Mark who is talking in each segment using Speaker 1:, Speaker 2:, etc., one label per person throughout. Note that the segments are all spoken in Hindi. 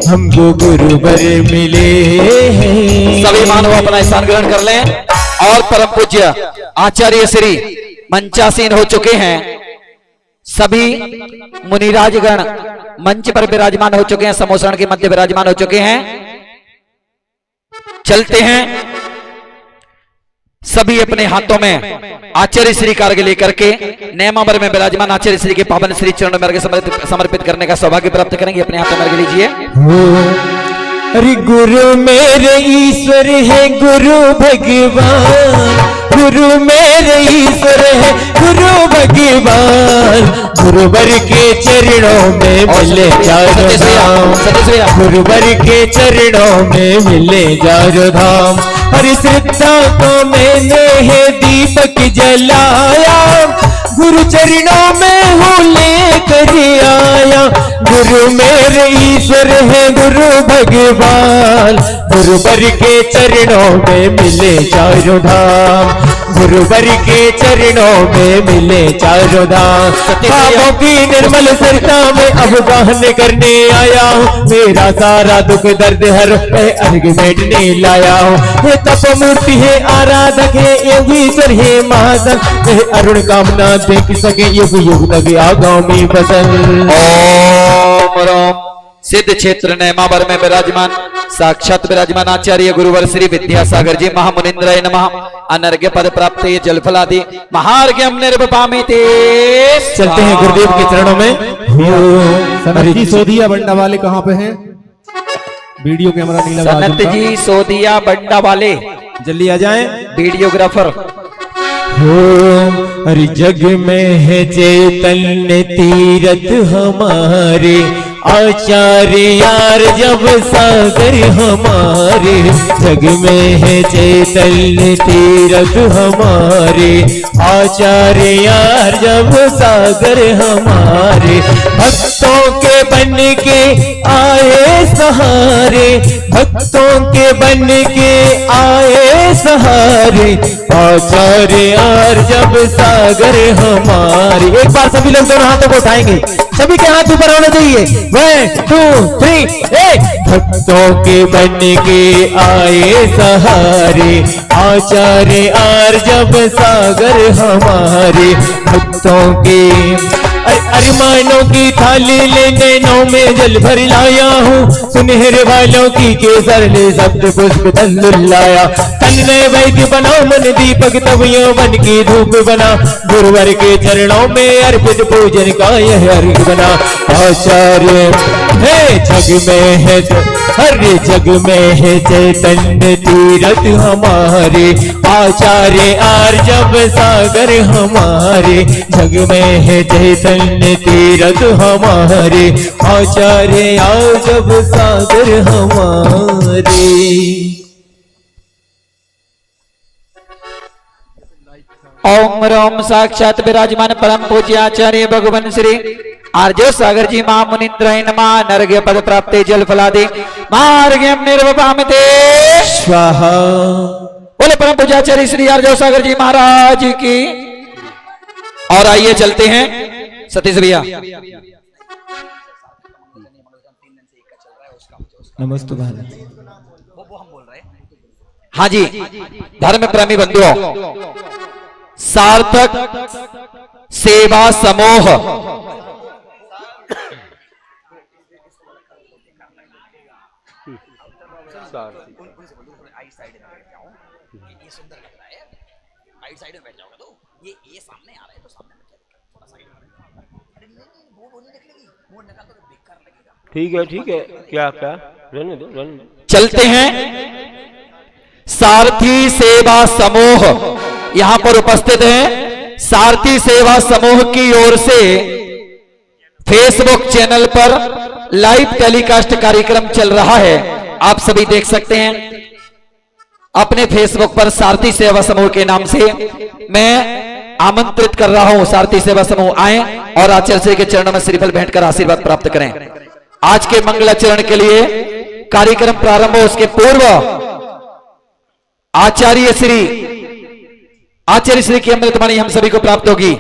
Speaker 1: हमको गुरुवर मिले हैं।
Speaker 2: सभी मानव अपना स्थान ग्रहण कर लें और परम पूज्य आचार्य श्री मंचासीन हो चुके हैं। सभी मुनिराजगण मंच पर विराजमान हो चुके हैं, समोसरण के मध्य विराजमान हो चुके हैं। चलते हैं सभी अपने हाथों में आचार्य श्री कार्य लेकर के नैमावर में विराजमान आचार्य श्री के पावन श्री चरण में समर्पित करने का सौभाग्य प्राप्त करेंगे। अपने हाथों में लीजिए।
Speaker 1: अरे गुरु मेरे ईश्वर है गुरु भगवान, गुरु मेरे ईश्वर है गुरु भगवान, गुरुवर के चरणों में मिले चारों धाम, गुरुवर के चरणों में मिले चारों धाम। हरि श्रद्धा को मैंने है दीपक जलाया, गुरु चरणों में हूँ लेकर आया। गुरु मेरे ईश्वर है गुरु भगवान, गुरुवर के चरणों में मिले चारों धाम, गुरुवर के चरणों में मिले चारों धाम। पापों की निर्मल सरता में अब गाहन करने आया हूँ, मेरा सारा दुख दर्द हर अर्घ बैठने लाया हूँ। ये तप मूर्ति है आराधक है योगीश्वर है महासन, अरुण कामना देख सके युग युग तक आगामी फसल।
Speaker 2: ओम सिद्ध क्षेत्र नैमावर में विराजमान साक्षात विराजमान आचार्य गुरुवर श्री विद्यासागर जी महामुनिंद्राय नमः। अनर्घ्य पद प्राप्त जलफलादि महार्घ्यम निर्वपामिते।
Speaker 1: चलते हैं गुरुदेव के चरणों में।
Speaker 3: सनत जी सोदिया बंडा वाले कहाँ पे हैं? वीडियो कैमरा नहीं लगा।
Speaker 2: सनत जी सोदिया बंडा वाले
Speaker 3: जल्दी आ जाएं।
Speaker 2: वीडियोग्राफर।
Speaker 1: हर जग में है चैतन्य तीरथ हमारे, आचार्य यार जब सागर हमारे। जग में है चैतन्य तीरथ हमारे, आचार्य यार जब सागर हमारे। भक्तों के बन के आए सहारे, भक्तों के बन के आए सहारे, आचार्य यार जब सागर हमारे। एक बार सभी लोग दोनों हाथों को उठाएंगे, सभी के हाथ ऊपर होने चाहिए। 1 2 3 1। भक्तों के बन के आए सहारे, आचार्य यार जब सागर हमारे। भक्तों के अरमानों की थाली ले नैनों में जल भर लाया हूँ, सुनहरे वालों की केसर ले सप्त पुष्प तंदुल लाया। तन में वैद्य बनाओ मन दीपक तब यौवन की धूप बना, गुरुवर के चरणों में अर्पित पूजन का यह अर्घ बना। आचार्य है जग में है हर जग में है चैतन्य तीरथ हमारे, आचार्य यार जब सागर हमारे। जग में है चैतन्य तीरथ हमारे, आचार्य यार जब सागर हमारे।
Speaker 2: ओम रोम साक्षात विराजमान परम पूज्य आचार्य भगवान श्री आर्य सागर जी महामुनिंद्राय नमः। नर्घ्य पद प्राप्त जल फलादि मार्ग्यम निर्वपामिते स्वाहा। बोले परम पूज्य आचार्य श्री आर्य सागर जी महाराज की। और आइए चलते हैं सतीश भैया।
Speaker 3: नमस्ते भारत।
Speaker 2: हाँ जी, धर्म प्रेमी बंधुओं, सार्थक सेवा समूह
Speaker 4: ठीक है क्या रहने दो।
Speaker 2: चलते हैं सारथी सेवा समूह यहां पर उपस्थित हैं। सारथी सेवा समूह की ओर से फेसबुक चैनल पर लाइव टेलीकास्ट कार्यक्रम चल रहा है, आप सभी देख सकते हैं अपने फेसबुक पर। सारथी सेवा समूह के नाम से मैं आमंत्रित कर रहा हूं, सारथी सेवा समूह आए और आचार्य के चरणों में श्रीफल भेंट कर आशीर्वाद प्राप्त करें। आज के मंगलाचरण के लिए कार्यक्रम प्रारंभ हो उसके पूर्व आचार्य श्री की अमृतवाणी हम सभी को प्राप्त होगी।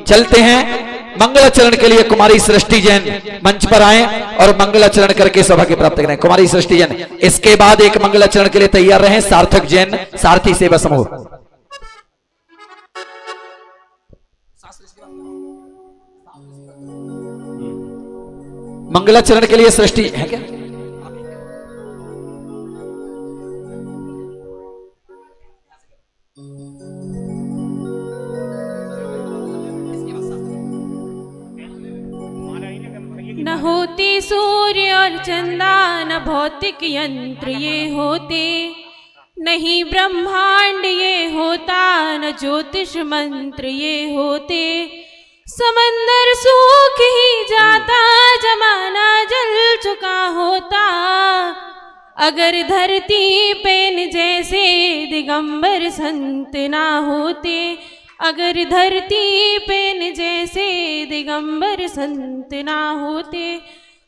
Speaker 2: चलते हैं मंगलाचरण के लिए कुमारी सृष्टि जैन मंच पर आए और मंगलाचरण करके सौभाग्य प्राप्त करें। कुमारी सृष्टि जैन, इसके बाद एक मंगलाचरण के लिए तैयार रहें सार्थक जैन, सारथी सेवा समूह। मंगलाचरण के लिए सृष्टि है क्या?
Speaker 5: न होते सूर्य और चंदा न भौतिक यंत्र ये होते, नहीं ब्रह्मांड ये होता न ज्योतिष मंत्र ये होते। समंदर सूख ही जाता जमाना जल चुका होता, अगर धरती पे न जैसे दिगंबर संत ना होते, अगर धरती पे न जैसे दिगंबर संत ना होते।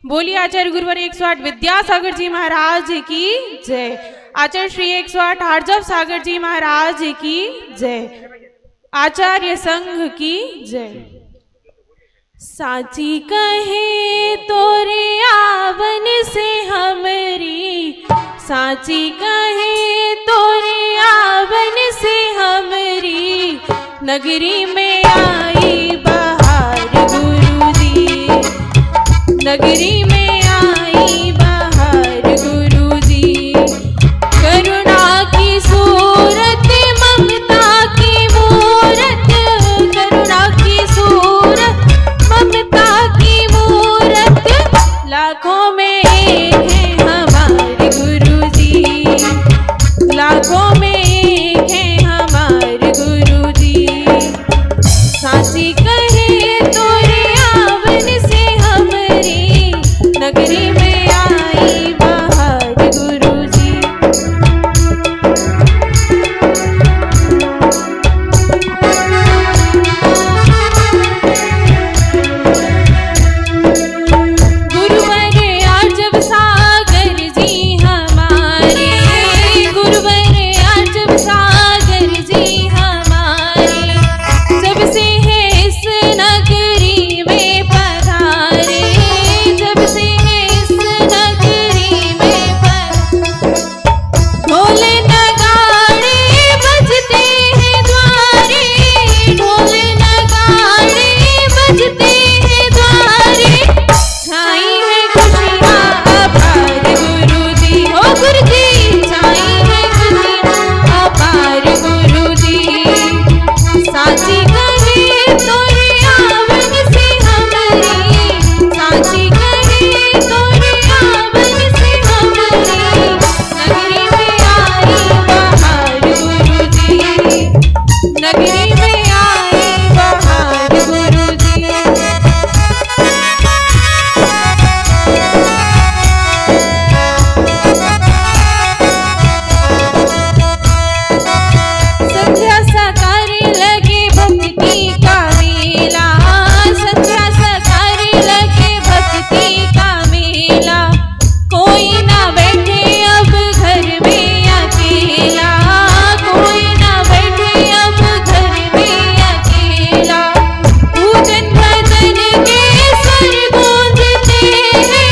Speaker 5: बोलिए आचार्य गुरुवर 108 विद्यासागर जी महाराज की जय। आचार्य श्री 108 हरजब सागर जी महाराज की जय। आचार्य संघ की जय। साची कहे तोरे आवन से हमरी, साची कहे तोरे आवन से हमरी, नगरी में आई बहार गुरुजी, नगरी में आई बहार गुरुजी। करुणा की सूरत ममता की मूरत, करुणा की सूरत ममता की मूरत, लाखों में एक है हमारे गुरुजी, लाखों में एक है हमारे गुरुजी। साची कहे तोरे आवन से हमरी, नगरी में आई बहार गुरुजी। गुरुवर आजब सागर जी हमारे, गुरुवर आजब सागर जी हमारे, जब से है इस नगरी में पधारे, जब से है इस नगरी में पधारे। ढोल नगाड़े बजते हैं द्वारे, ढोल नगाड़े बजते हैं द्वारे, छाई है खुशियाँ अपार गुरुजी, ओ गुरुजी छाई है खुशियाँ अपार गुरुजी। साची कहे तोरे आवन से हमरी, साची कहे तोरे आवन से हमरी, नगरी में आई बहार गुरुजी, नगरी में आई बहार गुरुजी। संध्या सकारी लगे भक्ति का मेला, संध्या सकारी लगे भक्ति का मेला, कोई ना बैठे अब घर में अकेला, कोई ना बैठे अब घर में अकेला। पूजन भजन के स्वर गूंजते हैं,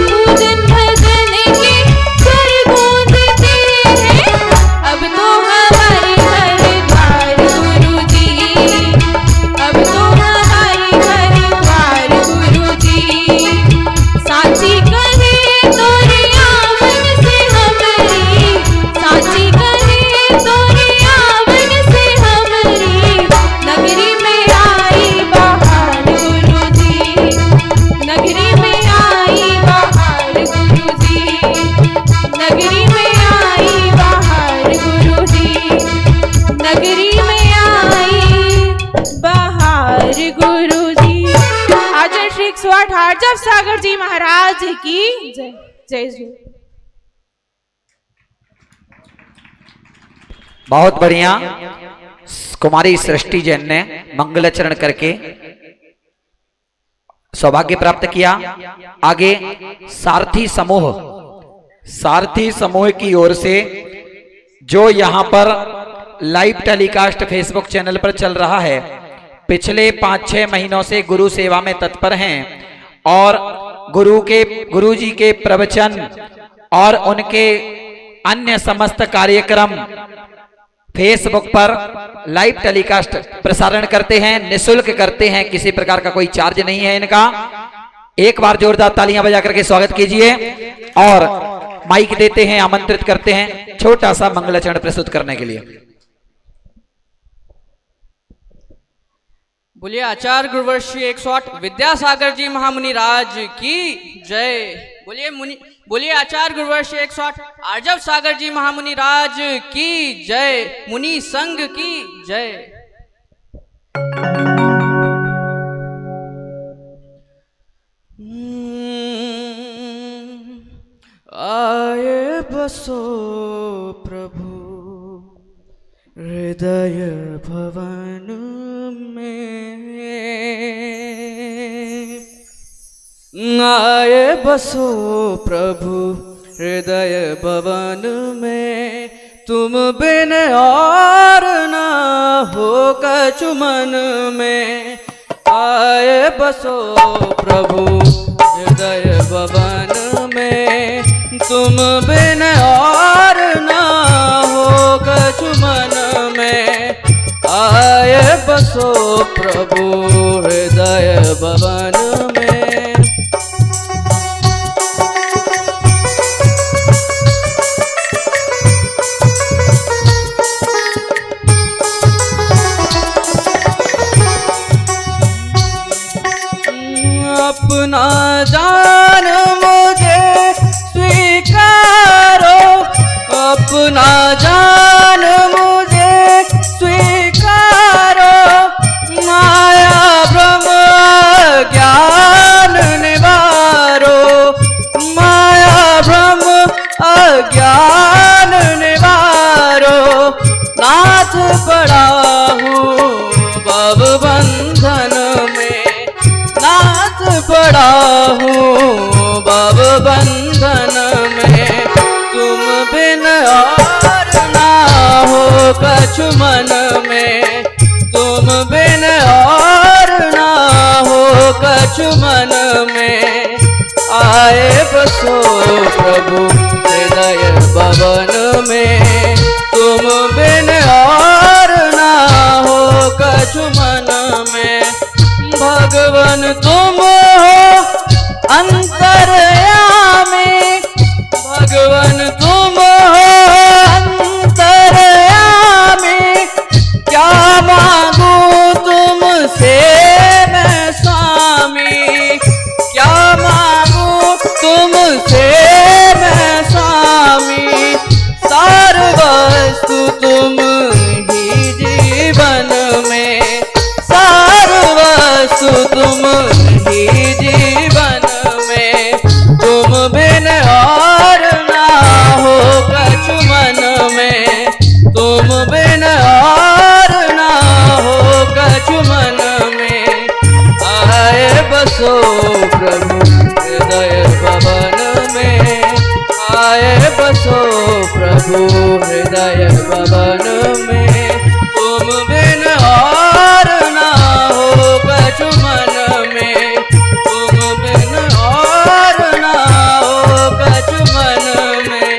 Speaker 5: पूजन भजन के स्वर गूंजते हैं, अब तो हमारे घर द्वार गुरुजी, अब तो हमारे घर द्वार गुरुजी। साची कहे तोरे आवन से हमरी, साची कहे तोरे आवन से हमरी, नगरी में आई बहार गुरुजी, नगरी में आई बहार गुरुजी, नगरी में आई बहार गुरुजी, नगरी में आई बहार गुरुजी। आचार्य श्री 108 हरजब सागर जी महाराज की जय। जय श्री।
Speaker 2: बहुत बढ़िया। कुमारी सृष्टि जैन ने मंगलाचरण करके सौभाग्य प्राप्त किया। आगे सारथी समूह, सारथी समूह की ओर से जो यहां पर लाइव टेलीकास्ट फेसबुक चैनल पर चल रहा है, पिछले 5-6 महीनों से गुरु सेवा में तत्पर हैं और गुरु जी के प्रवचन और उनके अन्य समस्त कार्यक्रम फेसबुक पर लाइव टेलीकास्ट प्रसारण करते हैं, निःशुल्क करते हैं, किसी प्रकार का कोई चार्ज नहीं है इनका। एक बार जोरदार तालियां बजा करके स्वागत कीजिए और माइक देते हैं, आमंत्रित करते हैं छोटा सा मंगलाचरण प्रस्तुत करने के लिए।
Speaker 6: बोलिए आचार्य गुरुवर्षीय 108 विद्यासागर जी महामुनि राज की जय। बोलिए आचार्य गुरुवर्षीय 108 आर्जव सागर जी महामुनि राज की जय। मुनि संघ की जय। आए बसो प्रभु हृदय भवन में, आए बसो प्रभु हृदय भवन में, तुम बिन और ना हो कछु मन में। आए बसो प्रभु हृदय भवन में, तुम बिन और ना हो कछु मन में। आए बसो प्रभु हृदय भवन में। अपना जान मुझे स्वीकारो, अपना जान मुझे स्वीकारो। माया भ्रम ज्ञान निवारो, माया भ्रम अज्ञान निवारो। नाथ पड़ा हूँ भव बंधन में, नाथ पड़ा हूँ भव बंधन में। तुम बिन और ना हो कछु मन में, तुम बिन और ना हो कछु मन में। आए बसो प्रभु हृदय भवन में, तुम बिन और ना हो कछु मन में। भगवन तुम हो अंतर्यामी, भगवन तुम हो अंतर्यामी। क्या मांगू तुमसे मैं स्वामी, क्या मांगू तुमसे मैं स्वामी। सार वस्तु तुम ही जीवन में, सार वस्तु तुम ही जीवन में। तुम बिन और ना हो कछु मन में, तुम बिन और ना हो कछु मन में। आए बसो प्रभु हृदय भवन में, आए बसो प्रभु हृदय भवन में। तुम बिन और ना हो कछु मन में, तुम बिन और ना हो कछु मन में।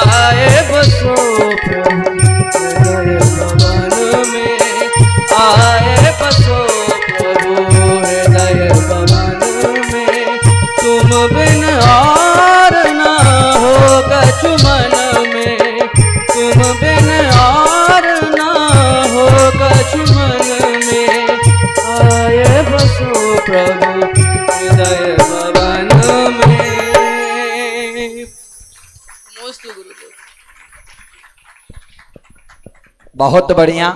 Speaker 6: आए बसो प्रभु हृदय भवन में, आए बसो प्रभु हृदय भवन में। तुम बिन और ना हो कछु मन में, तुम बिन और ना हो कछु मन में। आए बसो प्रभु हृदय भवन में। नमोस्तु गुरुदेव।
Speaker 2: बहुत बढ़िया।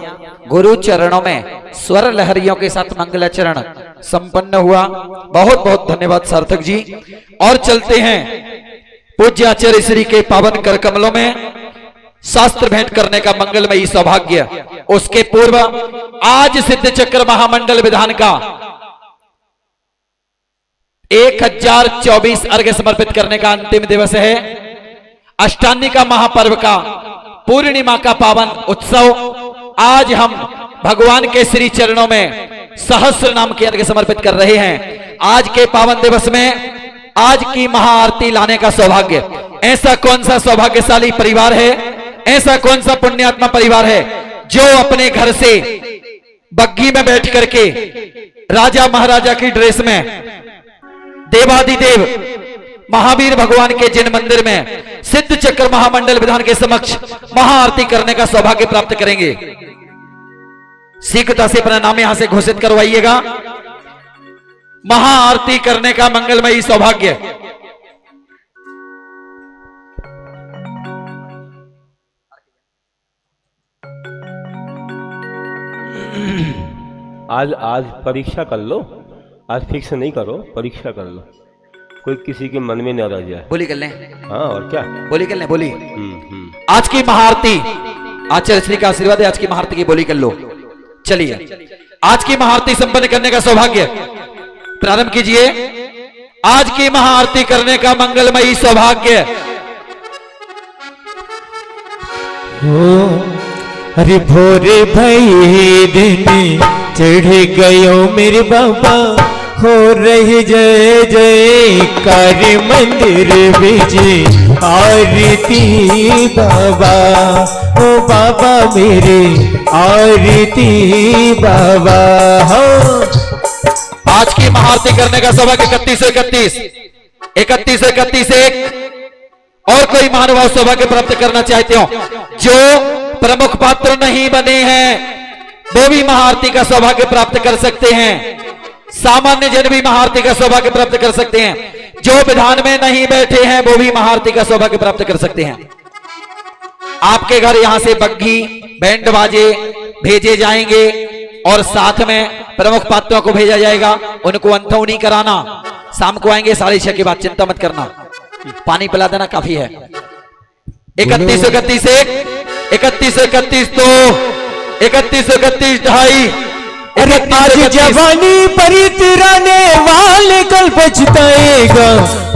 Speaker 2: गुरु चरणों में स्वर लहरियों के साथ मंगलाचरण संपन्न हुआ। बहुत बहुत धन्यवाद सार्थक जी। और चलते हैं पूज्य आचार्य श्री के पावन कर कमलों में शास्त्र भेंट करने का मंगलमयी सौभाग्य। उसके पूर्व आज सिद्ध चक्र महामंडल विधान का 1024 अर्घ्य समर्पित करने का अंतिम दिवस है। अष्टानी का महापर्व का पूर्णिमा का पावन उत्सव आज हम भगवान के श्री चरणों में सहस्र नाम के अर्घ्य समर्पित कर रहे हैं। आज के पावन दिवस में आज की महाआरती लाने का सौभाग्य, ऐसा कौन सा सौभाग्यशाली परिवार है, ऐसा कौन सा पुण्यात्मा परिवार है जो अपने घर से बग्घी में बैठ करके राजा महाराजा की ड्रेस में देवादिदेव महावीर भगवान के जिन मंदिर में सिद्ध चक्र महामंडल विधान के समक्ष महाआरती करने का सौभाग्य प्राप्त करेंगे। शीघ्रता से अपना नाम यहां से घोषित करवाइएगा। महाआरती करने का मंगलमयी सौभाग्य।
Speaker 4: आज परीक्षा कर लो, आज फिक्स नहीं करो, परीक्षा कर लो, कोई किसी के मन में न रह जाए।
Speaker 2: बोली कर लें।
Speaker 4: हाँ और क्या,
Speaker 2: बोली कर लें। बोली आज की महाआरती, आचार्य श्री का आशीर्वाद है, आज की महाआरती की बोली कर लो। चलिए आज की महाआरती संपन्न करने का सौभाग्य प्रारंभ कीजिए। आज की महाआरती करने का मंगलमयी सौभाग्य।
Speaker 1: अरे भोरे भई दिन चढ़ गयो मेरे बाबा, हो रही जय जय कार मंदिर विजय आरती बाबा, ओ बाबा मेरे आरती बाबा। हो
Speaker 2: आज की महाआरती करने का सौभाग्य 3131 एक और कोई महानुभाव सौभाग्य प्राप्त करना चाहते हो जो प्रमुख पात्र नहीं बने हैं वो भी महाआरती का सौभाग्य प्राप्त कर सकते हैं। सामान्य जन भी महाआरती का सौभाग्य प्राप्त कर सकते हैं। जो विधान में नहीं बैठे हैं वो भी महाआरती का सौभाग्य प्राप्त कर सकते हैं। आपके घर यहां से बग्घी बैंड बाजे भेजे जाएंगे और साथ में प्रमुख पात्रों को भेजा जाएगा। उनको अंथौनी कराना, शाम को आएंगे 6:30 के बाद, चिंता मत करना, पानी पिला देना काफी है। 3131 3131 2 3131 2.5।
Speaker 1: अरे आज जवानी परितराने वाले कल पछताएगा,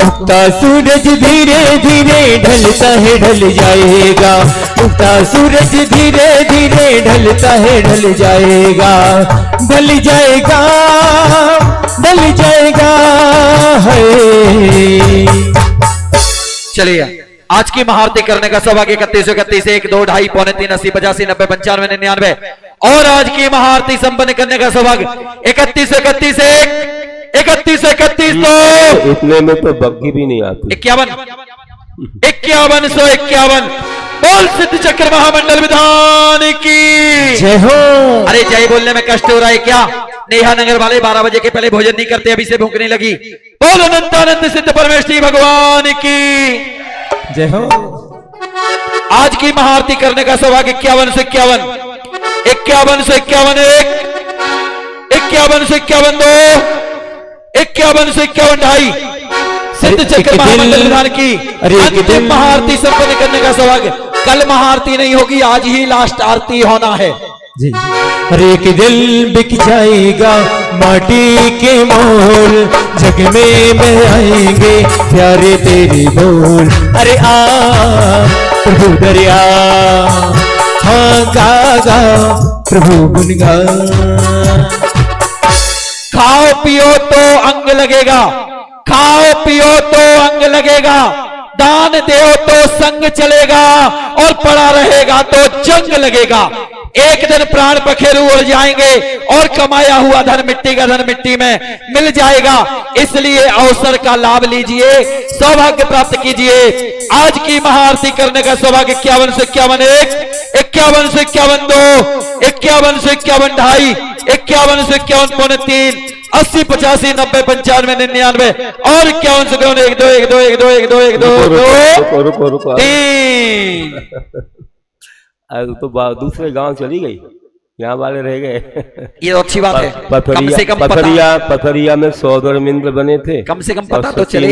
Speaker 1: उगता सूरज धीरे धीरे ढलता है ढल जाएगा, उगता सूरज धीरे धीरे ढलता है ढल जाएगा, ढल जाएगा ढल जाएगा है।
Speaker 2: चलिए आज की महाआरती करने का सौभाग्य 3131 1 2 2.5 पौने 3 80 85 90 95 99 और आज की महाआरती संपन्न करने का सौभाग्य 3131 1 3131 2
Speaker 4: इतने में तो बग्घी भी नहीं आती।
Speaker 2: 51 बोल सिद्ध चक्र महामंडल विधान की
Speaker 1: जय हो।
Speaker 2: अरे जय बोलने में कष्ट हो रहा है क्या? नेहा नगर वाले 12 बजे के पहले भोजन नहीं करते, अभी से भूख नहीं लगी। बोल अनंतानंद सिद्ध परमेश्वरी भगवान की
Speaker 1: जय हो।
Speaker 2: आज की महाआरती करने का सौभाग्य 51 से 51 51 से 51 1 51 से 51 2 51 से 51 2.5 सिद्ध चक्र महामंडल विधान की अंतिम महाआरती संपन्न करने का सौभाग्य। कल महाआरती नहीं होगी, आज ही लास्ट आरती होना है
Speaker 1: जी। हर एक दिल बिक जाएगा माटी के मोल, जग में आएंगे प्यारे तेरे बोल। अरे आ प्रभु दरिया, हाँ गा गा प्रभु गुनगान।
Speaker 2: खाओ पियो तो अंग लगेगा, खाओ पियो तो अंग लगेगा, दान दो तो संग चलेगा और पड़ा रहेगा तो जंग लगेगा। एक दिन प्राण पखेरु उड़ जाएंगे और कमाया हुआ धन मिट्टी का धन मिट्टी में मिल जाएगा। इसलिए अवसर का लाभ लीजिए, सौभाग्य प्राप्त कीजिए। आज की महाआरती करने का सौभाग्य 51 से 51 1 51 से 51 2 51 से 51 2.5 51 से 51 पौने 3 80 85 90 95 99 और 51 से 51 1 2 1 2 1 2 1 2 1 2
Speaker 4: रुको
Speaker 2: 3।
Speaker 4: तो दूसरे गांव चली गई, यहाँ वाले रह गए।
Speaker 2: ये तो अच्छी बात है। कम से कम
Speaker 4: पथरिया में सौदर मिंद्र बने थे।
Speaker 2: कम से कम पता तो चले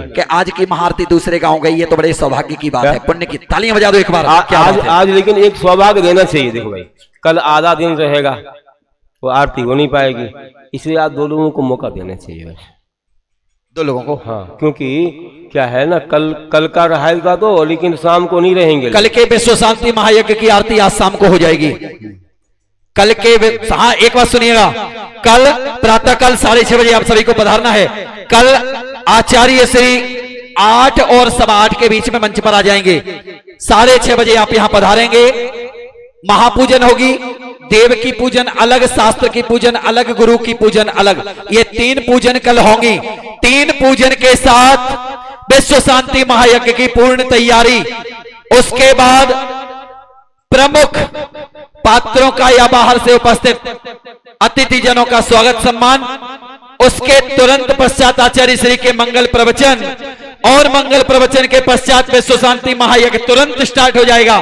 Speaker 2: कि आज की महाआरती दूसरे गांव गई है, तो बड़े सौभाग्य की बात है। पुण्य की तालियां बजा दो एक बार।
Speaker 4: आज लेकिन एक सौभाग्य देना चाहिए। देखो भाई, कल आधा दिन रहेगा वो आरती हो नहीं पाएगी, इसलिए आज 2 लोगों को मौका देना चाहिए बस।
Speaker 2: 2 लोगों को,
Speaker 4: हाँ, क्योंकि क्या है ना, कल का रहेगा तो, लेकिन शाम को नहीं रहेंगे।
Speaker 2: कल के विश्व शांति महायज्ञ की आरती आज शाम को हो जाएगी। कल के हाँ एक बात सुनिएगा, कल प्रातःकाल 6:30 बजे आप सभी को पधारना है। कल आचार्य श्री 8 और 8:15 के बीच में मंच पर आ जाएंगे। 6:30 बजे आप यहां पधारेंगे। महापूजन होगी, देव की पूजन अलग, शास्त्र की पूजन अलग, गुरु की पूजन अलग, ये 3 पूजन कल होंगी। 3 पूजन के साथ विश्व शांति महायज्ञ की पूर्ण तैयारी। उसके बाद प्रमुख पात्रों का या बाहर से उपस्थित अतिथिजनों का स्वागत सम्मान। उसके तुरंत पश्चात आचार्य श्री के मंगल प्रवचन, और मंगल प्रवचन के पश्चात विश्व शांति महायज्ञ तुरंत स्टार्ट हो जाएगा।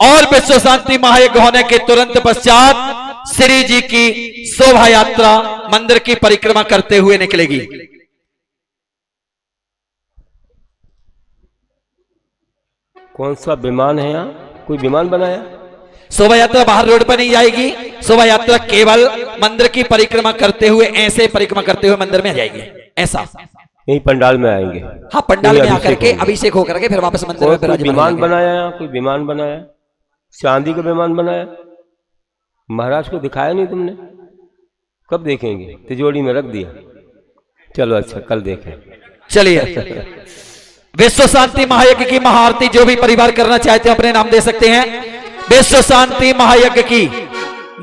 Speaker 2: और विश्व शांति महायज्ञ होने के तुरंत पश्चात श्री जी की शोभा यात्रा मंदिर की परिक्रमा करते हुए निकलेगी।
Speaker 4: कौन सा विमान है यहाँ? कोई विमान बनाया?
Speaker 2: शोभा यात्रा बाहर रोड पर नहीं जाएगी। शोभा यात्रा केवल मंदिर की परिक्रमा करते हुए, ऐसे परिक्रमा करते हुए मंदिर में आ जाएगी। ऐसा
Speaker 4: यही पंडाल में आएंगे।
Speaker 2: हाँ, पंडाल में आकर के अभिषेक होकर के फिर वापस मंदिर में
Speaker 4: कोई विमान बनाया यहाँ? कोई विमान बनाया? चांदी का विमान बनाया? महाराज को दिखाया नहीं तुमने? कब देखेंगे? तिजोरी में रख दिया। चलो अच्छा, कल देखें।
Speaker 2: चलिए, विश्व शांति महायज्ञ की महाआरती जो भी परिवार करना चाहते हैं अपने नाम दे सकते हैं। विश्व शांति महायज्ञ की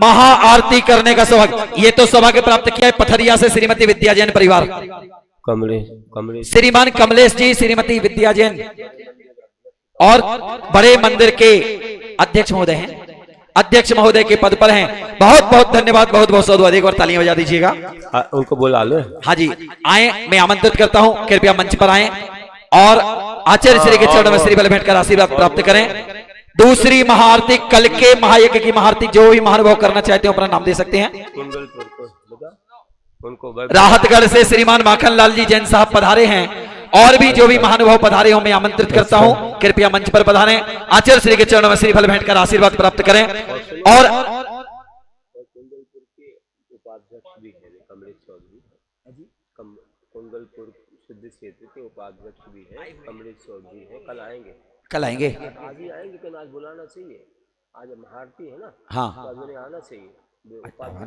Speaker 2: महाआरती करने का सौभाग्य, ये तो सौभाग्य प्राप्त किया है पथरिया से श्रीमती विद्या जैन परिवार।
Speaker 4: कमलेश
Speaker 2: श्रीमान कमलेश जी, श्रीमती विद्या जैन और बड़े मंदिर के अध्यक्ष महोदय हैं, अध्यक्ष महोदय के पद पर हैं। बहुत बहुत धन्यवाद, बहुत बहुत साधुवाद। एक बार तालियां बजा दीजिएगा।
Speaker 4: उनको बुला लो।
Speaker 2: हाँ जी, आए, मैं आमंत्रित करता हूं, कृपया मंच पर आए और आचार्य श्री के चरणों में श्रीफल भेंटकर आशीर्वाद प्राप्त करें। दूसरी महाआरती, कल के महायज्ञ की महाआरती जो भी महानुभाव करना चाहते हो अपना नाम दे सकते हैं। राहतगढ़ से श्रीमान माखन लाल जी जैन साहब पधारे हैं, और भी जो भी महानुभाव पधारे हो मैं आमंत्रित करता हूं, कृपया मंच पर पधारें। आचार्य श्री के चरणों में श्रीफल भेंटकर आशीर्वाद प्राप्त करें। और
Speaker 4: सिद्ध क्षेत्र के उपाध्यक्ष भी है कमलेश चौधरी है। कल आएंगे?
Speaker 2: कल आएंगे।
Speaker 4: आज ही आएंगे, कल आज बुलाना चाहिए। आज महाआरती है ना?
Speaker 2: हाँ,
Speaker 4: आना चाहिए,
Speaker 2: आना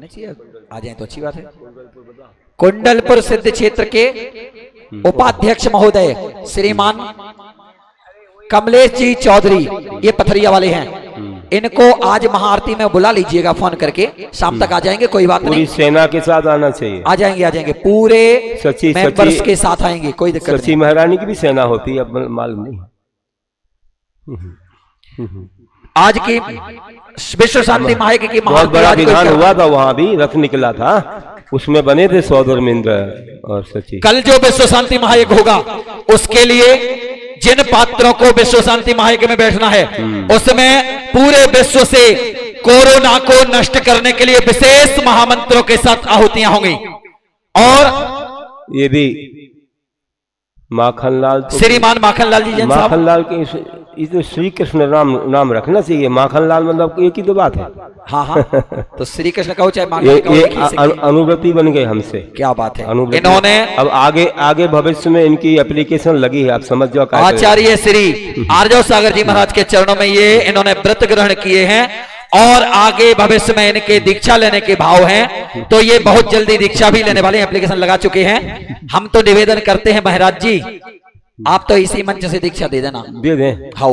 Speaker 2: चाहिए। आ जाए तो अच्छी बात है। कुंडलपुर सिद्ध क्षेत्र के उपाध्यक्ष महोदय श्रीमान कमलेश जी चौधरी, ये पथरिया वाले हैं। इनको आज महाआरती में बुला लीजिएगा फोन करके, शाम तक आ जाएंगे, कोई बात नहीं।
Speaker 4: पूरी सेना के साथ आना चाहिए।
Speaker 2: आ जाएंगे, आ जाएंगे, पूरे मेंबर्स के साथ आएंगे, कोई दिक्कत नहीं।
Speaker 4: सची महारानी की भी सेना होती है, अब मालूम नहीं।
Speaker 2: आज की विश्व शांति महायज्ञ की
Speaker 4: बहुत बड़ा विधान हुआ था, वहां भी रथ निकला था, उसमें बने थे सौधर्मेंद्र और सची।
Speaker 2: कल जो विश्व शांति महायज्ञ होगा उसके लिए जिन पात्रों को विश्व शांति महायज्ञ में बैठना है, उसमें पूरे विश्व से कोरोना को नष्ट करने के लिए विशेष महामंत्रों के साथ आहुतियां होंगी। और
Speaker 4: ये भी माखनलाल,
Speaker 2: श्रीमान माखनलाल जी जैन साहब,
Speaker 4: माखनलाल के तो श्री कृष्ण नाम रखना चाहिए। माखनलाल मतलब एक ही तो बात है।
Speaker 2: हाँ हाँ, तो श्री कृष्ण कहो चाहे माखनलाल,
Speaker 4: ये अनुव्रति बन गए हमसे।
Speaker 2: क्या बात है।
Speaker 4: इन्होंने अब आगे भविष्य में इनकी एप्लीकेशन लगी है, आप समझ जाओ।
Speaker 2: आचार्य श्री आर्जव सागर जी महाराज के चरणों में ये इन्होंने व्रत ग्रहण किए हैं, और आगे भविष्य में इनके दीक्षा लेने के भाव हैं, तो ये बहुत जल्दी दीक्षा भी लेने वाले एप्लीकेशन लगा चुके हैं। हम तो निवेदन करते हैं महाराज जी, आप तो इसी मंच से दीक्षा दे देना, दे दें। हाँ,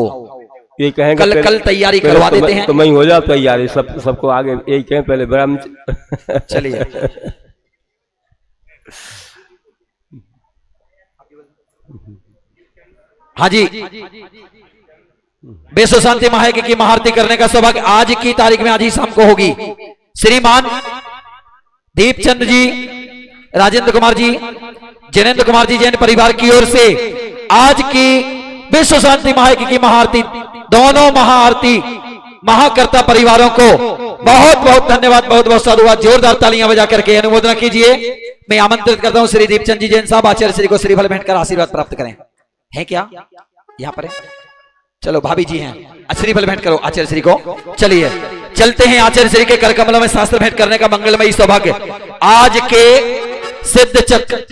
Speaker 4: ये कहेंगे
Speaker 2: कल तैयारी करवा देते हैं,
Speaker 4: तो मैं हो जाओ तैयारी, सबको आगे यही कहें पहले ब्रह्म।
Speaker 2: चलिए, हाँ जी, विश्व शांति महायज्ञ की महाआरती करने का सौभाग्य आज की तारीख में, आज ही शाम को होगी। श्रीमान दीपचंद जी, राजेंद्र कुमार जी, जैनेन्द्र कुमार जी जैन परिवार की ओर से आज की विश्व शांति महायज्ञ की महाआरती, दोनों महाआरती महाकर्ता परिवारों को बहुत बहुत धन्यवाद, बहुत बहुत साधुवाद। जोरदार तालियां बजा करके अनुमोदन कीजिए। मैं आमंत्रित करता हूं श्री दीपचंद जी जैन साहब, आचार्य श्री को श्रीफल भेंटकर आशीर्वाद प्राप्त करें। है क्या यहाँ पर है? चलो, भाभी जी हैं, श्रीफल भेंट करो आचार्य श्री को। चलिए चलते हैं आचार्य श्री के कर कमलों में शास्त्र भेंट करने का मंगलमयी सौभाग्य आज के सिद्ध चक्र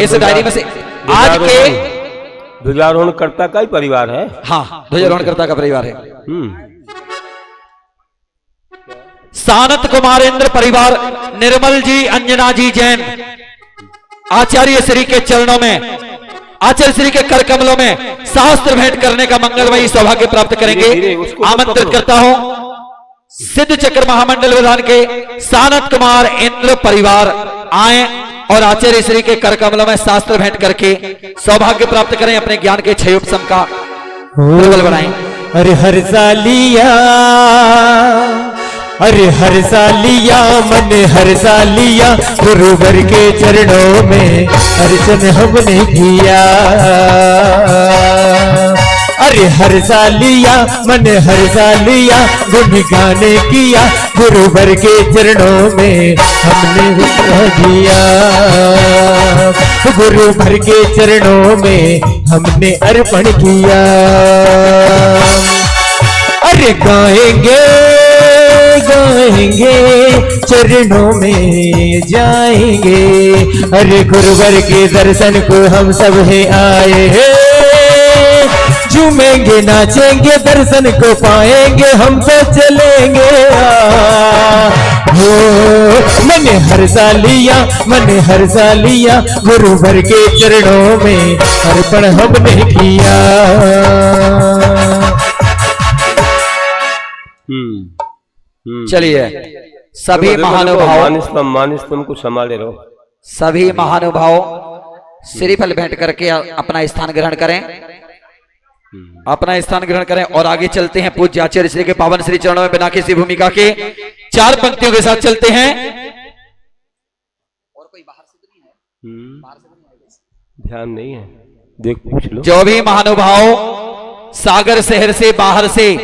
Speaker 2: इस डायरी में से आज के
Speaker 4: ध्वजारोहण कर्ता का ही परिवार है।
Speaker 2: हाँ, ध्वजारोहणकर्ता का परिवार है।
Speaker 4: हम्म।
Speaker 2: सानत कुमारेंद्र परिवार, निर्मल जी, अंजना जी जैन, आचार्य श्री के चरणों में, आचार्य श्री के कर कमलों में शास्त्र भेंट करने का मंगलमयी सौभाग्य प्राप्त करेंगे। आमंत्रित करता हूं सिद्ध चक्र महामंडल विधान के सानत कुमार इंद्र परिवार आए और आचार्य श्री के कर कमलों में शास्त्र भेंट करके सौभाग्य प्राप्त करें, अपने ज्ञान के क्षय उपशम का प्रबल बनाएं।
Speaker 1: अरे हर सालिया, अरे हर सालिया, मन हर सालिया, गुरुवर के चरणों में अर्चन हमने किया। अरे हर सालिया, मन हर सालिया, गुणगान किया, गुरुवर के चरणों में हमने दिया। गुरुवर के चरणों में हमने अर्पण किया। अरे गाएंगे गाएंगे, चरणों में जाएंगे। अरे गुरुवर के दर्शन को हम सब है आए हैं, झूमेंगे नाचेंगे, दर्शन को पाएंगे, हम तो चलेंगे। हो मैंने हर सालिया, मैंने हर सालिया, गुरुवर के चरणों में अर्पण हमने किया।
Speaker 2: चलिए सभी महानुभाव,
Speaker 4: मानस्तम को संभाले रहो।
Speaker 2: सभी महानुभाव श्रीफल भेंट करके अपना स्थान ग्रहण करें, अपना स्थान ग्रहण करें और आगे चलते हैं पूज्य आचार्य श्री के पावन श्री चरणों में बिना किसी भूमिका के 4 पंक्तियों के साथ चलते हैं। और कोई बाहर से नहीं है,
Speaker 4: ध्यान नहीं है, देख पूछ लो।
Speaker 2: जो भी महानुभाव सागर शहर से बाहर से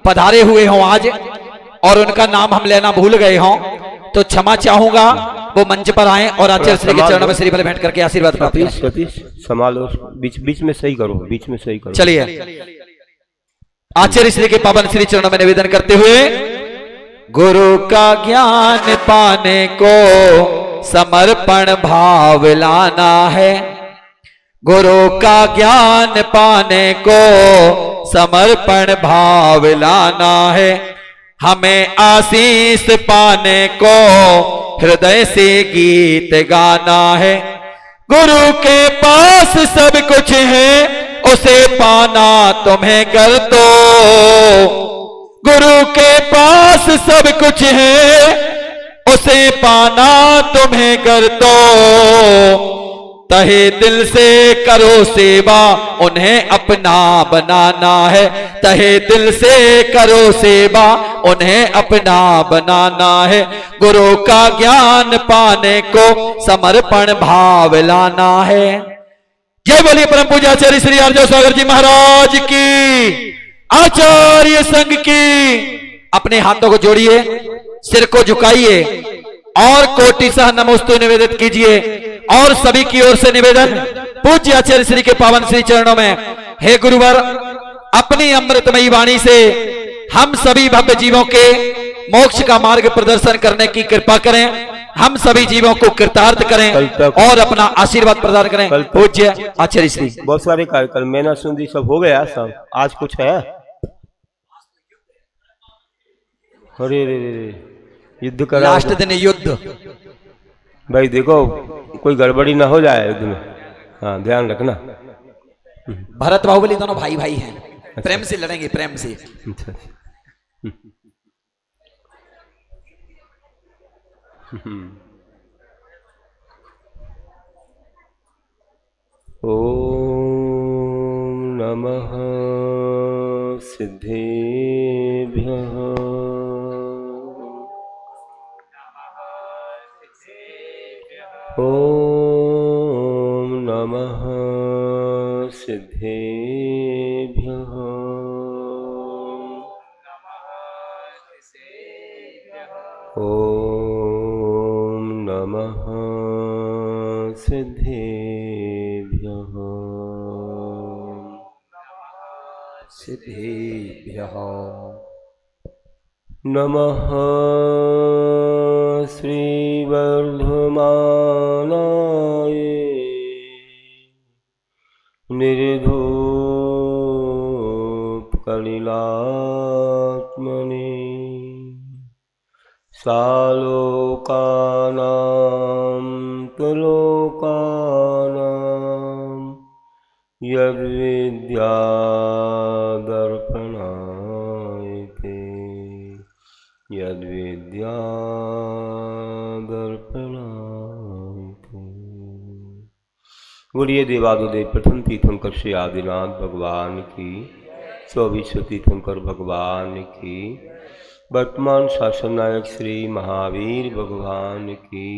Speaker 2: पधारे हुए हों आज और उनका नाम हम लेना भूल गए हों तो क्षमा चाहूंगा, वो मंच पर आए और आचार्य श्री के चरणों में श्रीफल भेंट करके आशीर्वाद प्राप्त करें।
Speaker 4: सतीश संभालो, बीच में सही करो, बीच में सही करो।
Speaker 2: चलिए आचार्य श्री के पावन श्री चरणों में निवेदन करते हुए, गुरु का ज्ञान पाने को समर्पण भाव लाना है, गुरु का ज्ञान पाने को समर्पण भाव लाना है, हमें आशीष पाने को हृदय से गीत गाना है। गुरु के पास सब कुछ है, उसे पाना तुम्हें कर दो। गुरु के पास सब कुछ है, उसे पाना तुम्हें कर दो। तहे दिल से करो सेवा, उन्हें अपना बनाना है। तहे दिल से करो सेवा, उन्हें अपना बनाना है। गुरु का ज्ञान पाने को समर्पण भाव लाना है। जय बोलिए परम पूज्य आचार्य श्री आर्जव सागर जी महाराज की, आचार्य संघ की। अपने हाथों को जोड़िए, सिर को झुकाइए और कोटि सह नमोस्तु निवेदित कीजिए। और सभी की ओर से निवेदन पूज्य आचार्य श्री के पावन श्री चरणों में, हे गुरुवर, अपनी अमृतमयी वाणी से हम सभी भव्य जीवों के मोक्ष का मार्ग प्रदर्शन करने की कृपा करें। हम सभी जीवों को कृतार्थ करें और अपना आशीर्वाद प्रदान करें। पूज्य आचार्य श्री।
Speaker 4: बहुत सारे कार्यक्रम मैना सुंदी सब हो गया, सब आज कुछ है। अरे युद्ध करा,
Speaker 2: लास्ट दिन युद्ध।
Speaker 4: भाई देखो कोई गड़बड़ी ना हो जाए युद्ध में, हाँ ध्यान रखना।
Speaker 2: भरत बाहुबली दोनों भाई भाई हैं, प्रेम से लड़ेंगे, प्रेम से।
Speaker 4: ओम नमः सिद्धेभ्यः। ओम नमः सिद्धेभ्यः। ओम नमः सिद्धेभ्यः।
Speaker 2: सिद्धेभ्यः
Speaker 4: नमः श्री वर्धमानाय निर्धूपकलिलात्मने सालोकानां तुलोकानां यद्विद्यादर्पणायते यद्विद्यादर्पणायते। बोलिए देवादिदेव प्रथम तीर्थंकर श्री आदिनाथ भगवान की, 24 तीर्थंकर भगवान की, वर्तमान शासन नायक श्री महावीर भगवान की,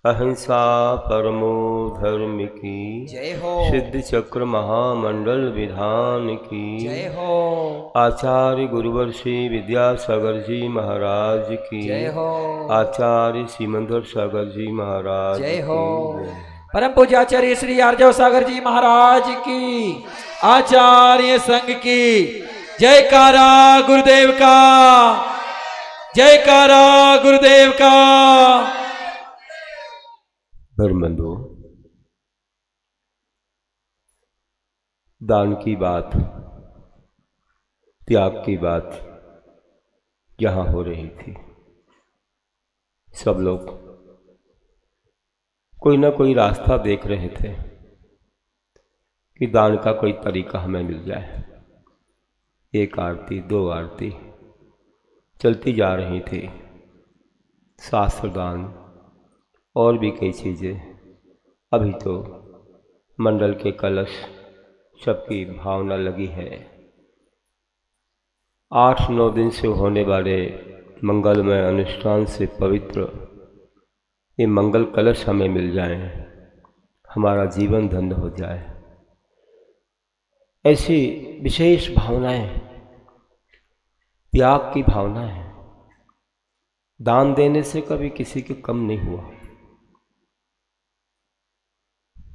Speaker 4: अहिंसा परमो धर्म की
Speaker 2: जय हो।
Speaker 4: सिद्ध चक्र महामंडल विधान की
Speaker 2: जय हो।
Speaker 4: आचार्य गुरुवर श्री विद्यासागर जी महाराज की
Speaker 2: जय हो।
Speaker 4: आचार्य सिमंदर सागर जी महाराज
Speaker 2: जय हो।
Speaker 4: की जय।
Speaker 2: परम पूज्याचार्य श्री आर्जव सागर जी महाराज की, आचार्य संघ की जयकारा गुरुदेव का, जयकारा गुरुदेव का।
Speaker 4: धर्मबंधु, दान की बात, त्याग की बात यहां हो रही थी। सब लोग कोई ना कोई रास्ता देख रहे थे कि दान का कोई तरीका हमें मिल जाए। एक आरती, दो आरती चलती जा रही थी, शास्त्र दान और भी कई चीज़ें। अभी तो मंडल के कलश सबकी भावना लगी है। 8-9 दिन से होने वाले मंगलमय अनुष्ठान से पवित्र ये मंगल कलश हमें मिल जाए, हमारा जीवन धन्य हो जाए। ऐसी विशेष भावनाएं, त्याग की भावनाएं, दान देने से कभी किसी के कम नहीं हुआ।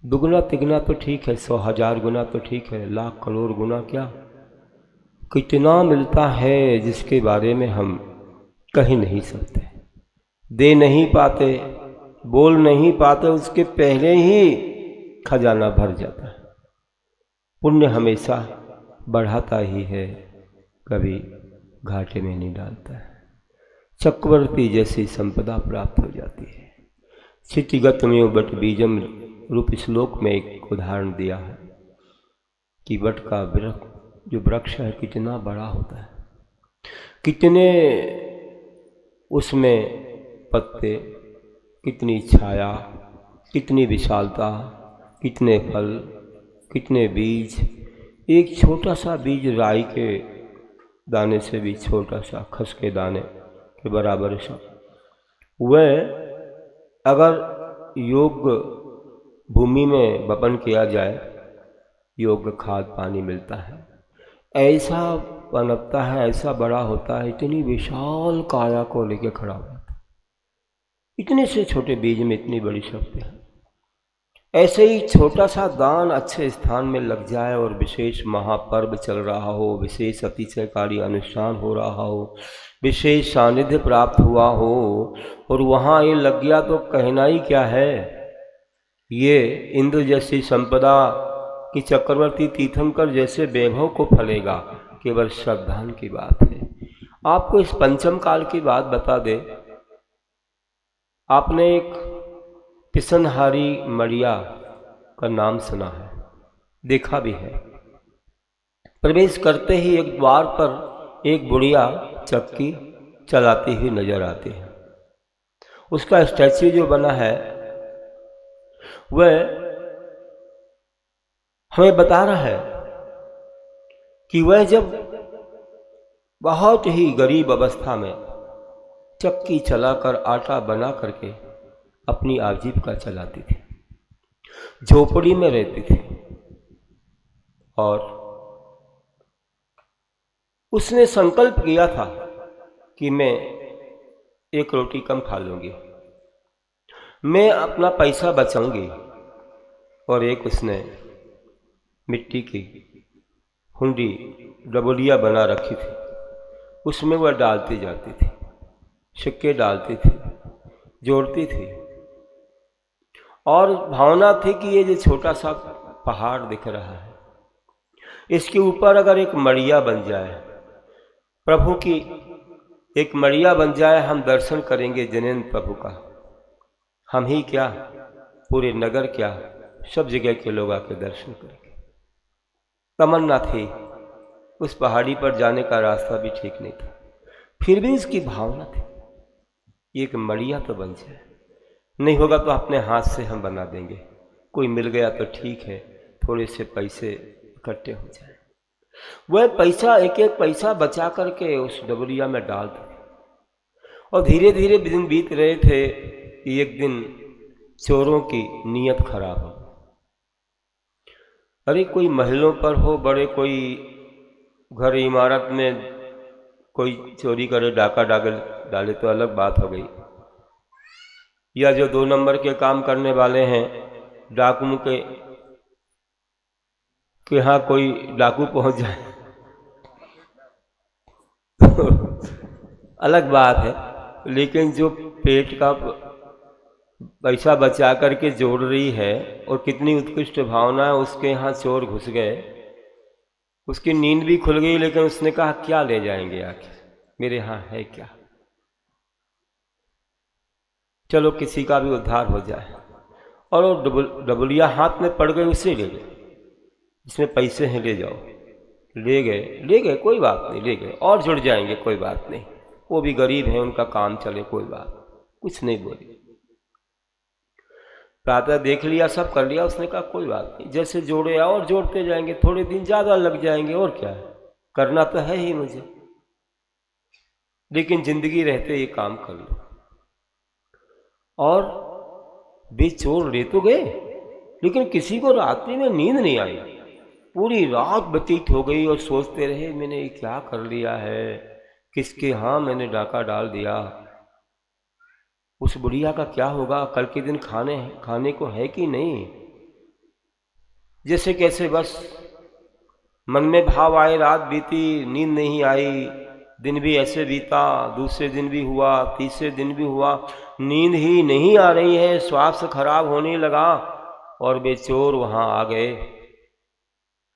Speaker 4: दुगुना तिगुना तो ठीक है, 100,000 गुना तो ठीक है, लाख करोड़ गुना क्या, कितना मिलता है जिसके बारे में हम कह नहीं सकते, दे नहीं पाते, बोल नहीं पाते, उसके पहले ही खजाना भर जाता है। पुण्य हमेशा बढ़ाता ही है, कभी घाटे में नहीं डालता है। चक्रवर्ती जैसी संपदा प्राप्त हो जाती है। क्षितिगत में बट बीजम रूप श्लोक में एक उदाहरण दिया है कि बट का जो वृक्ष है कितना बड़ा होता है, कितने उसमें पत्ते, कितनी छाया, कितनी विशालता, कितने फल, कितने बीज। एक छोटा सा बीज राई के दाने से भी छोटा सा, खस के दाने के बराबर सा, वह अगर योग्य भूमि में वपन किया जाए, योग्य खाद पानी मिलता है, ऐसा पनपता है, ऐसा बड़ा होता है, इतनी विशाल काया को लेकर खड़ा होता है। इतने से छोटे बीज में इतनी बड़ी शक्ति है। ऐसे ही छोटा सा दान अच्छे स्थान में लग जाए और विशेष महापर्व चल रहा हो, विशेष अतिशयकारी अनुष्ठान हो रहा हो, विशेष सानिध्य प्राप्त हुआ हो और वहाँ ये लग गया तो कहना ही क्या है। ये इंद्र जैसी संपदा कि चक्रवर्ती तीर्थंकर जैसे वैभव को फलेगा, केवल श्रद्धान की बात है। आपको इस पंचम काल की बात बता दे, आपने एक पिसनहारी मड़िया का नाम सुना है, देखा भी है। प्रवेश करते ही एक द्वार पर एक बुढ़िया चक्की चलाती हुई नजर आती है। उसका स्टैच्यू जो बना है वह हमें बता रहा है कि वह जब बहुत ही गरीब अवस्था में चक्की चलाकर आटा बना करके अपनी आजीविका चलाती थी, झोपड़ी में रहती थी और उसने संकल्प किया था कि मैं एक रोटी कम खा लूंगी, मैं अपना पैसा बचाऊंगी। और एक उसने मिट्टी की हुंडी डबोलिया बना रखी थी, उसमें वह डालती जाती थी, सिक्के डालती थी, जोड़ती थी और भावना थी कि ये जो छोटा सा पहाड़ दिख रहा है। इसके ऊपर अगर एक मड़िया बन जाए, प्रभु की एक मड़िया बन जाए, हम दर्शन करेंगे जिनेंद्र प्रभु का। हम ही क्या, पूरे नगर क्या, सब जगह के लोग आके दर्शन करेंगे। तमन्ना थी, उस पहाड़ी पर जाने का रास्ता भी ठीक नहीं था, फिर भी इसकी भावना थी एक मड़िया तो बन जाए। नहीं होगा तो अपने हाथ से हम बना देंगे, कोई मिल गया तो ठीक है, थोड़े से पैसे इकट्ठे हो जाए। वह पैसा, एक एक पैसा बचा करके उस डबरिया में डाल दे। और धीरे धीरे दिन बीत रहे थे। एक दिन चोरों की नीयत खराब हो। अरे कोई महलों पर हो, बड़े कोई घर इमारत में कोई चोरी करे, डाका डाले तो अलग बात हो गई, या जो 2 नंबर के काम करने वाले हैं डाकुओं के यहाँ कोई डाकू पहुंच जाए तो अलग बात है। लेकिन जो पेट का पैसा बचा करके जोड़ रही है और कितनी उत्कृष्ट भावना है, उसके यहाँ चोर घुस गए, उसकी नींद भी खुल गई, लेकिन उसने कहा क्या ले जाएंगे आखिर, मेरे यहाँ है क्या, चलो किसी का भी उद्धार हो जाए। और वो डबलिया हाथ में पड़ गए, उसे ले गए, इसमें पैसे हैं ले जाओ। ले गए कोई बात नहीं, ले गए, और जुड़ जाएंगे कोई बात नहीं, वो भी गरीब हैं, उनका काम चले कोई बात, कुछ नहीं बोली। प्रातः देख लिया, सब कर लिया, उसने कहा कोई बात नहीं, जैसे जोड़े और जोड़ते जाएंगे, थोड़े दिन ज़्यादा लग जाएंगे, और क्या है, करना तो है ही मुझे, लेकिन जिंदगी रहते ये काम कर लो। और वे चोर ले तो गए, लेकिन किसी को रात्रि में नींद नहीं आई, पूरी रात व्यतीत हो गई और सोचते रहे मैंने ये क्या कर लिया है, किसके हाँ मैंने डाका डाल दिया, उस बुढ़िया का क्या होगा, कल के दिन खाने को है कि नहीं। जैसे कैसे बस मन में भाव आए, रात बीती, नींद नहीं आई, दिन भी ऐसे बीता, दूसरे दिन भी हुआ, तीसरे दिन भी हुआ, नींद ही नहीं आ रही है, स्वास्थ्य खराब होने लगा। और वे चोर वहाँ आ गए,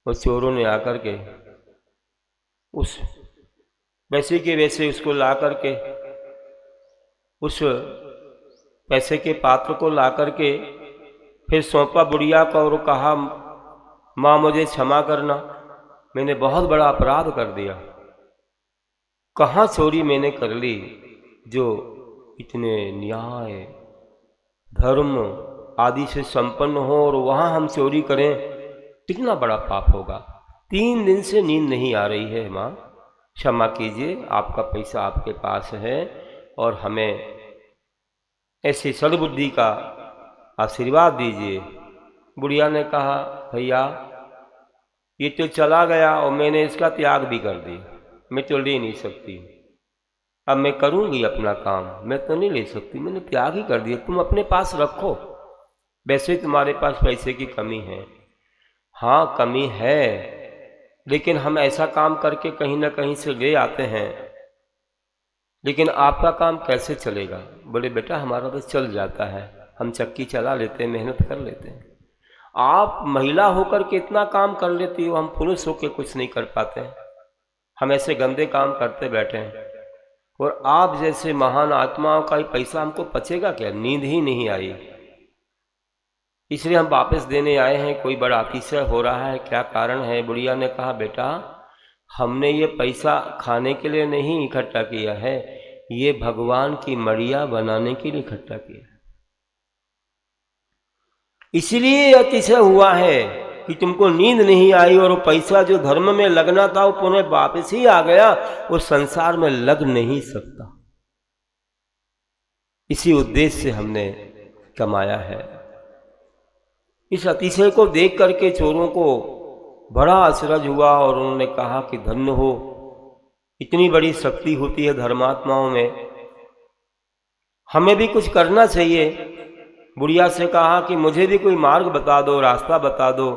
Speaker 4: और चोरों ने आकर के उस वैसे के वैसे उसको ला करके, उस पैसे के पात्र को ला करके फिर सौंपा बुढ़िया को और कहा माँ मुझे क्षमा करना, मैंने बहुत बड़ा अपराध कर दिया। कहाँ चोरी मैंने कर ली जो इतने न्याय धर्म आदि से संपन्न हो और वहाँ हम चोरी करें, कितना बड़ा पाप होगा। 3 दिन से नींद नहीं आ रही है माँ, क्षमा कीजिए, आपका पैसा आपके पास है और हमें ऐसी सद्बुद्धि का आशीर्वाद दीजिए। बुढ़िया ने कहा भैया ये तो चला गया और मैंने इसका त्याग भी कर दिया, मैं तो ले नहीं सकती, अब मैं करूँगी अपना काम, मैं तो नहीं ले सकती, मैंने त्याग ही कर दिया, तुम अपने पास रखो, वैसे तुम्हारे पास पैसे की कमी है। हाँ कमी है, लेकिन हम ऐसा काम करके कहीं ना कहीं से ले आते हैं, लेकिन आपका काम कैसे चलेगा। बोले बेटा हमारा तो चल जाता है, हम चक्की चला लेते हैं, मेहनत कर लेते हैं, आप महिला होकर के इतना काम कर लेती हो, हम पुरुष होकर कुछ नहीं कर पाते हैं, हम ऐसे गंदे काम करते बैठे हैं, और आप जैसे महान आत्माओं का ही पैसा हमको पचेगा क्या, नींद ही नहीं आई, इसलिए हम वापस देने आए हैं, कोई बड़ा अतिशय हो रहा है, क्या कारण है। बुढ़िया ने कहा बेटा हमने ये पैसा खाने के लिए नहीं इकट्ठा किया है, ये भगवान की मड़िया बनाने के लिए इकट्ठा किया है, इसलिए अतिशय हुआ है कि तुमको नींद नहीं आई और वो पैसा जो धर्म में लगना था वो पुनः वापस ही आ गया, वो संसार में लग नहीं सकता, इसी उद्देश्य से हमने कमाया है। इस अतिशय को देख करके चोरों को बड़ा आश्चर्य हुआ और उन्होंने कहा कि धन्य हो, इतनी बड़ी शक्ति होती है धर्मात्माओं में, हमें भी कुछ करना चाहिए। बुढ़िया से कहा कि मुझे भी कोई मार्ग बता दो, रास्ता बता दो,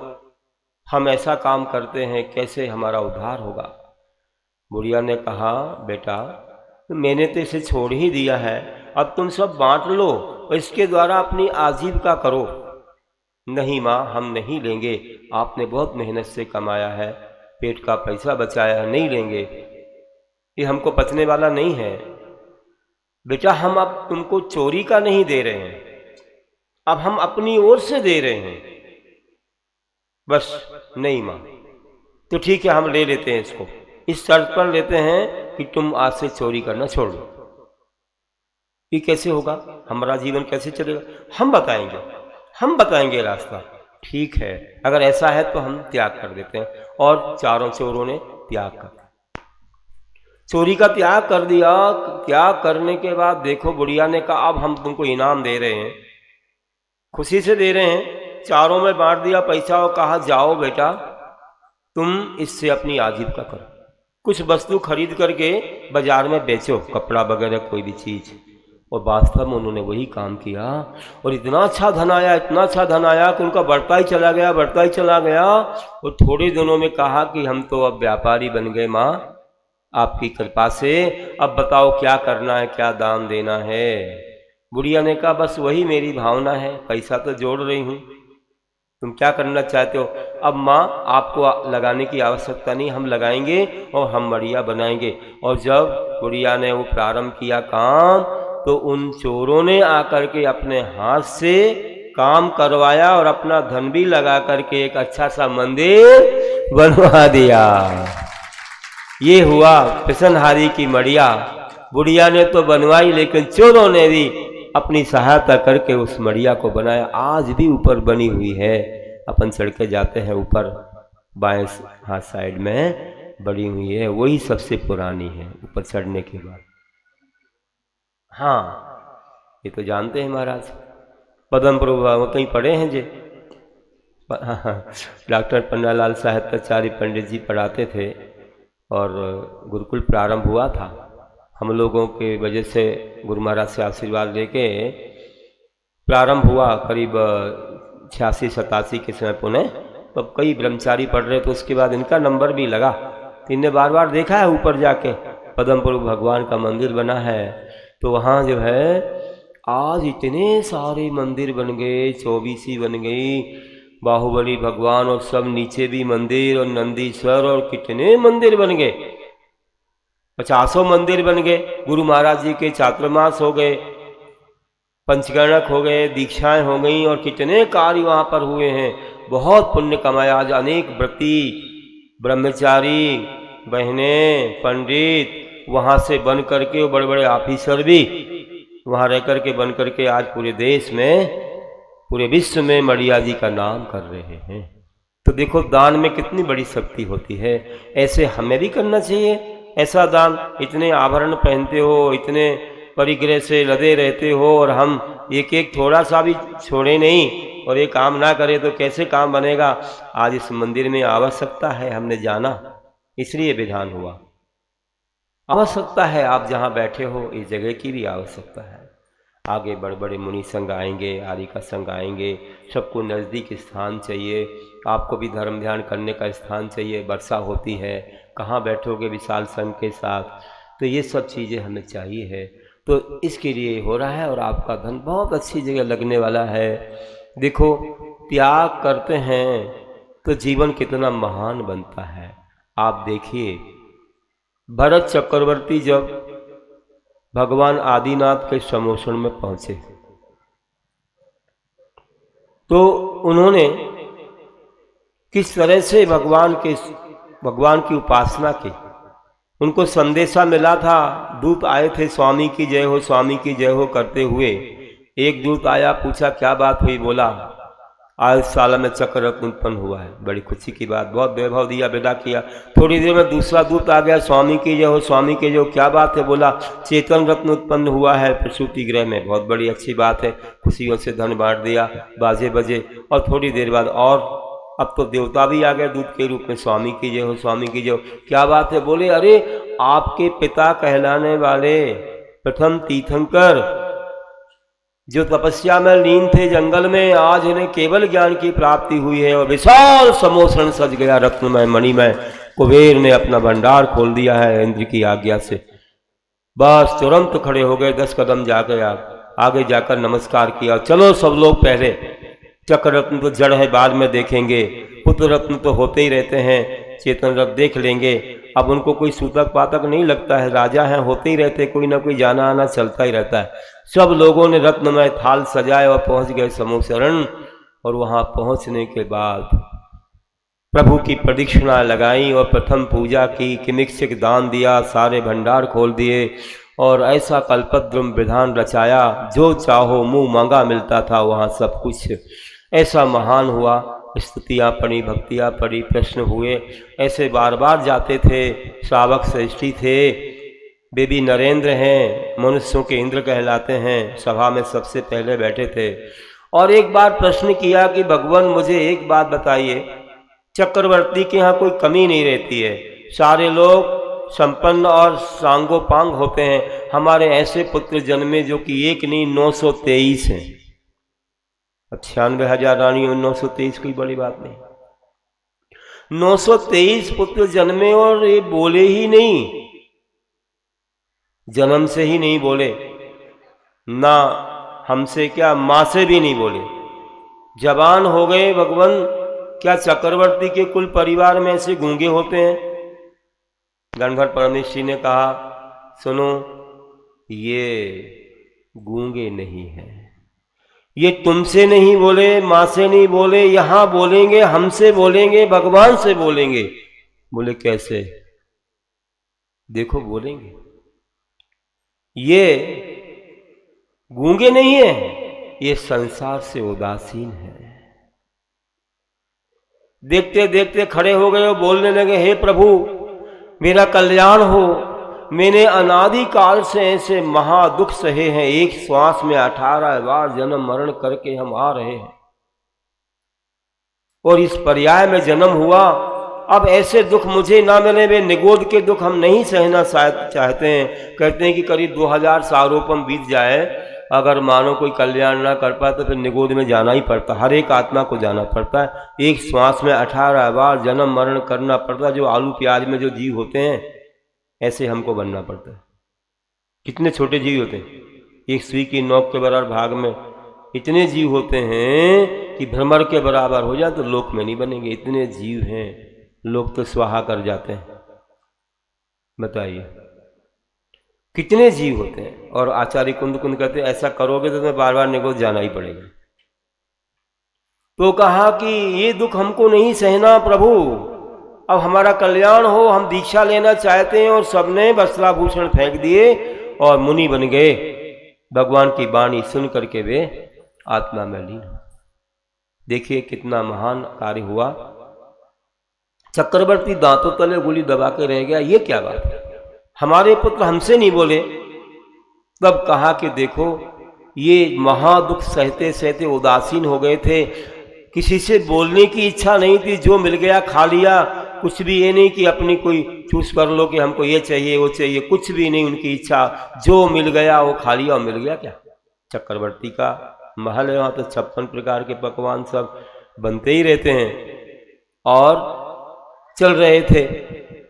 Speaker 4: हम ऐसा काम करते हैं, कैसे हमारा उद्धार होगा। बुढ़िया ने कहा बेटा मैंने तो इसे छोड़ ही दिया है, अब तुम सब बांट लो और इसके द्वारा अपनी आजीविका करो। नहीं माँ, हम नहीं लेंगे, आपने बहुत मेहनत से कमाया है, पेट का पैसा बचाया है, नहीं लेंगे, ये हमको पचने वाला नहीं है। बेटा हम अब तुमको चोरी का नहीं दे रहे हैं, अब हम अपनी ओर से दे रहे हैं बस। नहीं माँ, तो ठीक है, हम ले लेते हैं इसको, इस शर्त पर लेते हैं कि तुम आज से चोरी करना छोड़ दो। ये कैसे होगा, हमारा जीवन कैसे चलेगा, हम बताएंगे रास्ता। ठीक है, अगर ऐसा है तो हम त्याग कर देते हैं। और चारों चोरों ने त्याग कर दिया, चोरी का त्याग कर दिया। त्याग करने के बाद देखो बुढ़िया ने कहा अब हम तुमको इनाम दे रहे हैं, खुशी से दे रहे हैं। चारों में बांट दिया पैसा और कहा जाओ बेटा तुम इससे अपनी आजीविका करो, कुछ वस्तु खरीद करके बाजार में बेचो, कपड़ा वगैरह कोई भी चीज। और वास्तव में उन्होंने वही काम किया और इतना अच्छा धन आया, इतना अच्छा धन आया कि उनका बढ़ता ही चला गया। और थोड़े दिनों में कहा कि हम तो अब व्यापारी बन गए माँ, आपकी कृपा से, अब बताओ क्या करना है, क्या दाम देना है। बुढ़िया ने कहा बस वही मेरी भावना है, पैसा तो जोड़ रही हूँ, तुम क्या करना चाहते हो। अब माँ आपको लगाने की आवश्यकता नहीं, हम लगाएंगे और हम मड़िया बनाएंगे। और जब बुढ़िया ने वो प्रारंभ किया काम, तो उन चोरों ने आकर के अपने हाथ से काम करवाया और अपना धन भी लगा करके एक अच्छा सा मंदिर बनवा दिया। ये हुआ पिसनहारी की मड़िया। बुढ़िया ने तो बनवाई, लेकिन चोरों ने भी अपनी सहायता करके उस मड़िया को बनाया। आज भी ऊपर बनी हुई है, अपन चढ़ के जाते हैं ऊपर, बाएं हाथ साइड में बनी हुई है, वही सबसे पुरानी है ऊपर चढ़ने के बाद। हाँ, ये तो जानते हैं महाराज, पद्म प्रभु कहीं पढ़े हैं जे। डॉक्टर पन्नालाल साहित्याचार्य पंडित जी पढ़ाते थे और गुरुकुल प्रारंभ हुआ था। हम लोगों के वजह से गुरु महाराज से आशीर्वाद लेके प्रारंभ हुआ करीब 86-87 के समय पुणे। तब कई ब्रह्मचारी पढ़ रहे, तो उसके बाद इनका नंबर भी लगा। इनने बार बार देखा है ऊपर जाके पद्म प्रभु भगवान का मंदिर बना है, तो वहाँ जो है आज इतने सारे मंदिर बन गए, 24 बन गई, बाहुबली भगवान और सब नीचे भी मंदिर, और नंदीश्वर, और कितने मंदिर बन गए, 50 मंदिर बन गए। गुरु महाराज जी के चातुर्मास हो गए, पंचगणक हो गए, दीक्षाएं हो गई, और कितने कार्य वहाँ पर हुए हैं। बहुत पुण्य कमाया। आज अनेक व्रती ब्रह्मचारी बहनें पंडित वहाँ से बन करके, बड़े बड़े ऑफिसर भी वहाँ रह करके बन करके आज पूरे देश में, पूरे विश्व में मड़िया जी का नाम कर रहे हैं। तो देखो दान में कितनी बड़ी शक्ति होती है। ऐसे हमें भी करना चाहिए ऐसा दान। इतने आभरण पहनते हो, इतने परिग्रह से लदे रहते हो, और हम एक एक थोड़ा सा भी छोड़े नहीं और ये काम ना करें तो कैसे काम बनेगा। आज इस मंदिर में आवश्यकता है, हमने जाना, इसलिए विधान हुआ। आवश्यकता है, आप जहाँ बैठे हो इस जगह की भी आवश्यकता है। आगे बड़े बड़े मुनि संघ आएंगे, आदि का संघ आएंगे, सबको नज़दीक स्थान चाहिए। आपको भी धर्म ध्यान करने का स्थान चाहिए। वर्षा होती है, कहाँ बैठोगे विशाल संघ के साथ, तो ये सब चीज़ें हमें चाहिए है। तो इसके लिए हो रहा है, और आपका धन बहुत अच्छी जगह लगने वाला है। देखो त्याग करते हैं तो जीवन कितना महान बनता है। आप देखिए भरत चक्रवर्ती जब भगवान आदिनाथ के समोषण में पहुंचे, तो उन्होंने किस तरह से भगवान की उपासना की। उनको संदेशा मिला था, दूत आए थे स्वामी की जय हो, स्वामी की जय हो करते हुए। एक दूत आया, पूछा क्या बात हुई, बोला आज साल में चक्र रत्न उत्पन्न हुआ है। बड़ी खुशी की बात, बहुत वैभव दिया, विदा किया। थोड़ी देर में दूसरा दूत आ गया, स्वामी की जय हो, स्वामी की जय हो, क्या बात है, बोला चेतन रत्न उत्पन्न हुआ है प्रसूति गृह में, बहुत बड़ी अच्छी बात है। खुशियों से धन बांट दिया, बाजे बजे। और थोड़ी देर बाद और अब तो देवता भी आ गए दूत के रूप में, स्वामी की जय हो, स्वामी की जय हो, क्या बात है, बोले अरे आपके पिता कहलाने वाले प्रथम तीर्थंकर जो तपस्या में लीन थे जंगल में, आज इन्हें केवल ज्ञान की प्राप्ति हुई है और विशाल समोषण सज गया रत्नमय मणिमय। कुबेर ने अपना भंडार खोल दिया है इंद्र की आज्ञा से। बस तुरंत खड़े हो गए, 10 कदम जाकर आगे जाकर नमस्कार किया। चलो सब लोग पहले चक्र रत्न तो जड़ है, बाद में देखेंगे। पुत्र रत्न तो होते ही रहते हैं, चेतन रत्न देख लेंगे। अब उनको कोई सूतक पातक नहीं लगता है, राजा हैं, होते ही रहते, कोई ना कोई जाना आना चलता ही रहता है। सब लोगों ने रत्नमय थाल सजाए और पहुंच गए समूह शरण। और वहां पहुंचने के बाद प्रभु की प्रदक्षिणा लगाई और प्रथम पूजा की, किमिक्षिक दान दिया, सारे भंडार खोल दिए और ऐसा कल्पद्रुम विधान रचाया, जो चाहो मुंह मांगा मिलता था वहाँ सब कुछ। ऐसा महान हुआ, स्तुतियाँ पड़ी, भक्तियाँ पड़ी, प्रश्न हुए। ऐसे बार बार जाते थे, श्रावक श्रेष्ठी थे, बेबी नरेंद्र हैं, मनुष्यों के इंद्र कहलाते हैं, सभा में सबसे पहले बैठे थे। और एक बार प्रश्न किया कि भगवान मुझे एक बात बताइए, चक्रवर्ती के यहाँ कोई कमी नहीं रहती है, सारे लोग संपन्न और सांगोपांग होते हैं, हमारे ऐसे पुत्र जन्मे जो कि एक नहीं 923 हैं। 96,000 रानी और 923 कोई बड़ी बात नहीं। 923 पुत्र जन्मे और ये बोले ही नहीं, जन्म से ही नहीं बोले, ना हमसे क्या माँ से भी नहीं बोले, जवान हो गए। भगवान क्या चक्रवर्ती के कुल परिवार में ऐसे गूंगे होते हैं? गणधर परमेश्वरी ने कहा सुनो, ये गूंगे नहीं हैं, ये तुमसे नहीं बोले, माँ से नहीं बोले, यहां बोलेंगे, हमसे बोलेंगे, भगवान से बोलेंगे। बोले कैसे? देखो बोलेंगे, ये गूंगे नहीं है, ये संसार से उदासीन है। देखते देखते खड़े हो गए और बोलने लगे, हे प्रभु मेरा कल्याण हो, मैंने अनादि काल से ऐसे महादुख सहे हैं, एक श्वास में 18 बार जन्म मरण करके हम आ रहे हैं और इस पर्याय में जन्म हुआ। अब ऐसे दुख मुझे ना मिले, वे निगोद के दुख हम नहीं सहना चाहते हैं। कहते हैं कि करीब 2000 सारोपम बीत जाए, अगर मानो कोई कल्याण ना कर पाए तो फिर निगोद में जाना ही पड़ता, हर एक आत्मा को जाना पड़ता है। एक श्वास में 18 बार जन्म मरण करना पड़ता है। जो आलू प्याज में जो जीव होते हैं ऐसे हमको बनना पड़ता है। कितने छोटे जीव होते हैं, एक सुई की नोक के बराबर भाग में इतने जीव होते हैं कि भ्रमर के बराबर हो जाए तो लोक में नहीं बनेंगे, इतने जीव हैं। लोग तो स्वाहा कर जाते हैं, बताइए कितने जीव होते हैं। और आचार्य कुंद कुंद कहते हैं ऐसा करोगे तो तुम्हें बार बार निगोद जाना ही पड़ेगा। तो कहा कि ये दुख हमको नहीं सहना प्रभु, अब हमारा कल्याण हो, हम दीक्षा लेना चाहते हैं। और सबने वस्त्राभूषण फेंक दिए और मुनि बन गए। भगवान की वाणी सुन करके वे आत्मा में लीन। देखिए कितना महान कार्य हुआ। चक्रवर्ती दांतों तले गोली दबा के रह गया, ये क्या बात है, हमारे पुत्र हमसे नहीं बोले। तब कहा कि देखो ये महादुख सहते सहते उदासीन हो गए थे, किसी से बोलने की इच्छा नहीं थी, जो मिल गया खा लिया। कुछ भी ये नहीं कि अपनी कोई चूज कर लो कि हमको ये चाहिए वो चाहिए, कुछ भी नहीं उनकी इच्छा, जो मिल गया वो खा लिया। और मिल गया क्या, चक्रवर्ती का महल है, वहाँ तो 56 प्रकार के पकवान सब बनते ही रहते हैं। और चल रहे थे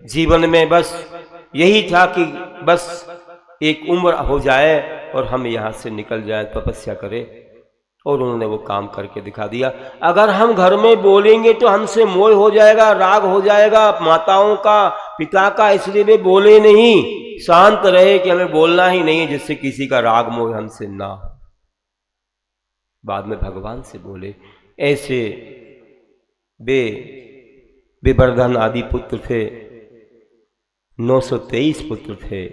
Speaker 4: जीवन में, बस यही था कि बस एक उम्र हो जाए और हम यहाँ से निकल जाएं, तपस्या करें। और उन्होंने वो काम करके दिखा दिया। अगर हम घर में बोलेंगे तो हमसे मोह हो जाएगा, राग हो जाएगा माताओं का, पिता का, इसलिए वे बोले नहीं, शांत रहे कि हमें बोलना ही नहीं है जिससे किसी का राग मोह हमसे ना हो। बाद में भगवान से बोले। ऐसे वे विवर्धन आदि पुत्र थे, 923 पुत्र थे।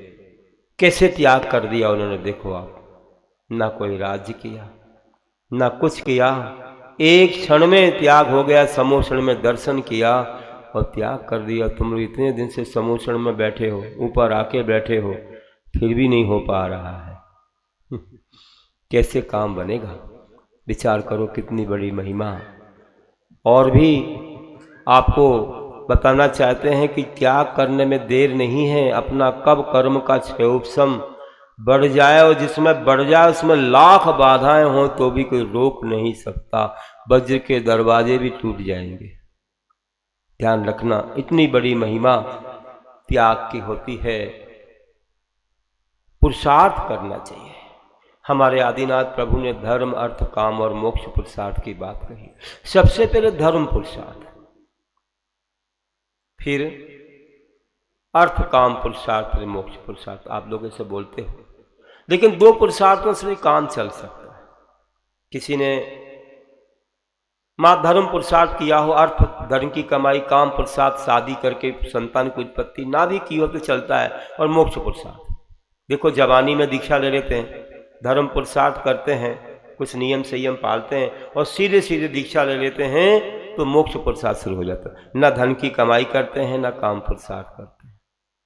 Speaker 4: कैसे त्याग कर दिया उन्होंने, देखो आप, ना कोई राज्य किया ना कुछ किया, एक क्षण में त्याग हो गया। समोषण में दर्शन किया और त्याग कर दिया। तुम लोग इतने दिन से समोषण में बैठे हो, ऊपर आके बैठे हो, फिर भी नहीं हो पा रहा है। कैसे काम बनेगा, विचार करो कितनी बड़ी महिमा। और भी आपको बताना चाहते हैं कि त्याग करने में देर नहीं है। अपना कब कर्म का क्षयोपशम बढ़ जाए, और जिसमें बढ़ जाए उसमें लाख बाधाएं हों तो भी कोई रोक नहीं सकता। वज्र के दरवाजे भी टूट जाएंगे। ध्यान रखना, इतनी बड़ी महिमा त्याग की होती है। पुरुषार्थ करना चाहिए। हमारे आदिनाथ प्रभु ने धर्म, अर्थ, काम और मोक्ष पुरुषार्थ की बात कही। सबसे पहले धर्म पुरुषार्थ, फिर अर्थ, काम पुरुषार्थ, फिर मोक्ष पुरुषार्थ। आप लोग ऐसे बोलते हो, लेकिन दो पुरुषार्थों से भी काम चल सकता है। किसी ने माँ धर्म पुरुषार्थ किया हो, अर्थ धर्म की कमाई, काम पुरुषार्थ शादी करके संतान की उत्पत्ति ना भी की हो तो चलता है, और मोक्ष पुरुषार्थ। देखो जवानी में दीक्षा ले लेते हैं, धर्म पुरुषार्थ करते हैं, कुछ नियम संयम पालते हैं और सीधे सीधे दीक्षा ले लेते हैं तो मोक्ष पुरुषार्थ शुरू हो जाता है। ना धन की कमाई करते हैं, ना काम पुरुषार्थ करते हैं,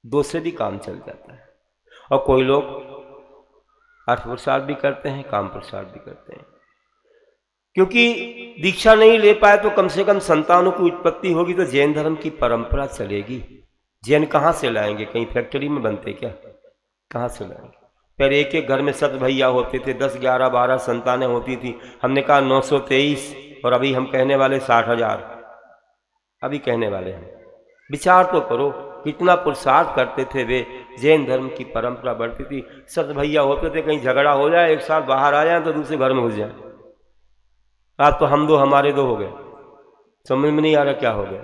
Speaker 4: दो से भी काम चल जाता है। और कोई लोग अर्थ पुरुषार्थ भी करते हैं, काम पुरुषार्थ भी करते हैं। क्योंकि दीक्षा नहीं ले पाए तो कम से कम संतानों की उत्पत्ति होगी तो जैन धर्म की परंपरा चलेगी। जैन कहाँ से लाएंगे? कहीं फैक्ट्री में बनते क्या? कहाँ से लाएंगे? पहले एक एक घर में 7 भैया होते थे, 10, 11, 12 संतानें होती थी। हमने कहा 923 और अभी हम कहने वाले 60,000 अभी कहने वाले हैं। विचार तो करो कितना पुरुषार्थ करते थे वे। जैन धर्म की परंपरा बढ़ती थी, 7 भैया होते थे, कहीं झगड़ा हो जाए, एक साथ बाहर आ जाए तो दूसरे घर में घुस जाए। आज तो हम दो हमारे दो हो गए, समझ में नहीं आ रहा क्या हो गया।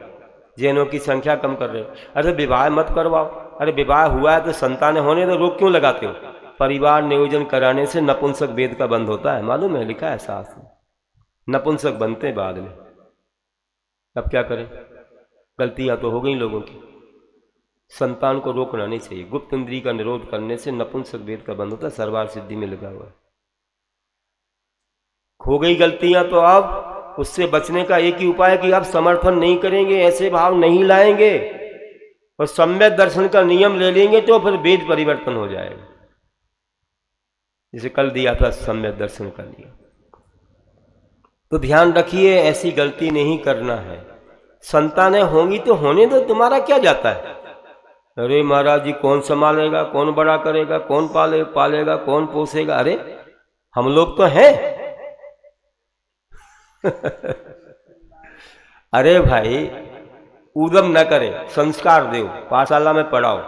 Speaker 4: जैनों की संख्या कम कर रहे हो। अरे विवाह मत करवाओ, अरे विवाह हुआ है तो संतानें होने तो रोक क्यों लगाते हो? परिवार नियोजन कराने से नपुंसक वेद का बंद होता है, मालूम है? लिखा है साफ, नपुंसक बनते हैं बाद में। अब क्या करें, गलतियां तो हो गई लोगों की। संतान को रोकना नहीं चाहिए। गुप्त इंद्रिय का निरोध करने से नपुंसक वेद का बंद होता है, सर्वार सिद्धि में लगा हुआ है। हो गई गलतियां तो अब उससे बचने का एक ही उपाय है कि आप समर्थन नहीं करेंगे, ऐसे भाव नहीं लाएंगे और सम्यक दर्शन का नियम ले लेंगे तो फिर वेद परिवर्तन हो जाएगा। जैसे कल दिया था सम्यक दर्शन का नियम। तो ध्यान रखिए, ऐसी गलती नहीं करना है। संतानें होंगी तो होने दो, तुम्हारा क्या जाता है? अरे महाराज जी कौन संभालेगा, कौन बड़ा करेगा, कौन पालेगा, कौन पोसेगा? अरे हम लोग तो हैं। अरे भाई उदम न करे, संस्कार दो, पाठशाला में पढ़ाओ,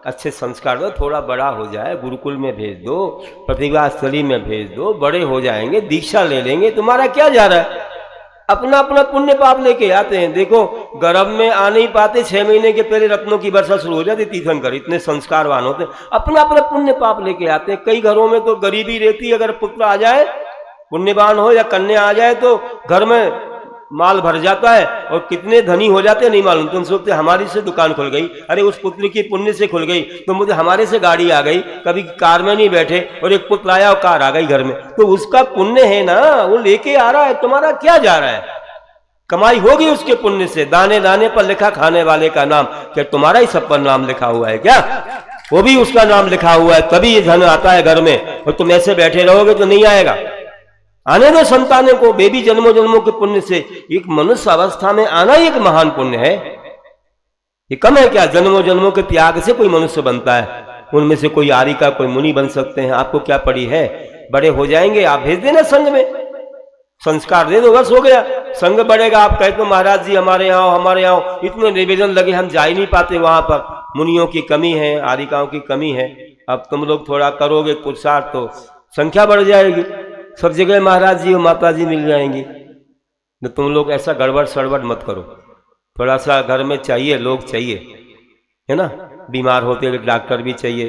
Speaker 4: अच्छे संस्कार दो, थोड़ा बड़ा हो जाए गुरुकुल में भेज दो, प्रतिभा स्थली में भेज दो, बड़े हो जाएंगे, दीक्षा ले लेंगे, तुम्हारा क्या जा रहा है? अपना अपना पुण्य पाप लेके आते हैं। देखो गर्भ में आ नहीं पाते, 6 महीने के पहले रत्नों की वर्षा शुरू हो जाती, तीर्थंकर इतने संस्कारवान होते, अपना अपना पुण्य पाप लेके आते हैं। कई घरों में तो गरीबी रहती, अगर पुत्र आ जाए पुण्यवान हो या कन्या आ जाए तो घर में माल भर जाता है और कितने धनी हो जाते हैं नहीं मालूम। तुम सोचते हमारी से दुकान खुल गई, अरे उस पुत्र की पुण्य से खुल गई, तो मुझे हमारे से गाड़ी आ गई, कभी कार में नहीं बैठे और एक पुत्र आया और कार आ गई घर में, तो उसका पुण्य है ना, वो लेके आ रहा है, तुम्हारा क्या जा रहा है? कमाई होगी उसके पुण्य से। दाने दाने पर लिखा खाने वाले का नाम, क्या तुम्हारा ही सब पर नाम लिखा हुआ है क्या? वो भी उसका नाम लिखा हुआ है, तभी ये धन आता है घर में। और तुम ऐसे बैठे रहोगे तो नहीं आएगा। आने दो संतानों को, बेबी जन्मों जन्मों के पुण्य से। एक मनुष्य अवस्था में आना ही एक महान पुण्य है। ये कम है क्या? जन्मों जन्मों के त्याग से कोई मनुष्य बनता है, उनमें से कोई आर्य का कोई मुनि बन सकते हैं। आपको क्या पड़ी है? बड़े हो जाएंगे, आप भेज देना संघ में, संस्कार दे दो, बस हो गया। संघ बढ़ेगा। आप कहते हो महाराज जी हमारे यहाँ हमारे यहाँ, इतने निवेदन लगे हम जा ही नहीं पाते, वहां पर मुनियों की कमी है, आर्यिकाओं की कमी है। अब तुम लोग थोड़ा करोगे पुरुषार्थ तो संख्या बढ़ जाएगी, सब जगह महाराज जी और माता जी मिल जाएंगी। तो तुम लोग ऐसा गड़बड़ सड़बड़ मत करो। थोड़ा सा घर में चाहिए, लोग चाहिए, है ना? बीमार होते एक डॉक्टर भी चाहिए,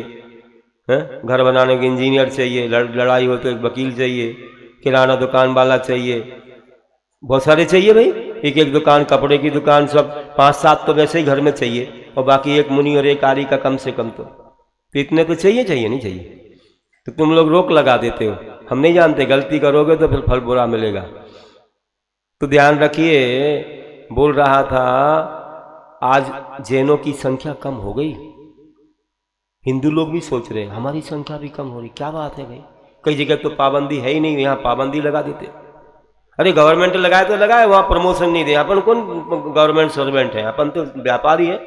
Speaker 4: है? घर बनाने के इंजीनियर चाहिए, लड़ाई हो तो एक वकील चाहिए, किराना दुकान वाला चाहिए, बहुत सारे चाहिए भाई। एक एक दुकान, कपड़े की दुकान, सब 5-7 तो वैसे ही घर में चाहिए, और बाकी एक मुनि और एक आर्य का कम से कम तो इतने तो चाहिए नहीं चाहिए? तो तुम लोग रोक लगा देते हो। हम नहीं जानते, गलती करोगे तो फिर फल बुरा मिलेगा। तो ध्यान रखिए। बोल रहा था आज जैनों की संख्या कम हो गई, हिंदू लोग भी सोच रहे हैं हमारी संख्या भी कम हो रही। क्या बात है भाई? कई जगह तो पाबंदी है ही नहीं, यहाँ पाबंदी लगा देते। अरे गवर्नमेंट लगाए तो लगाए, वहां प्रमोशन नहीं दे। अपन कौन गवर्नमेंट सर्वेंट है? अपन तो व्यापारी है।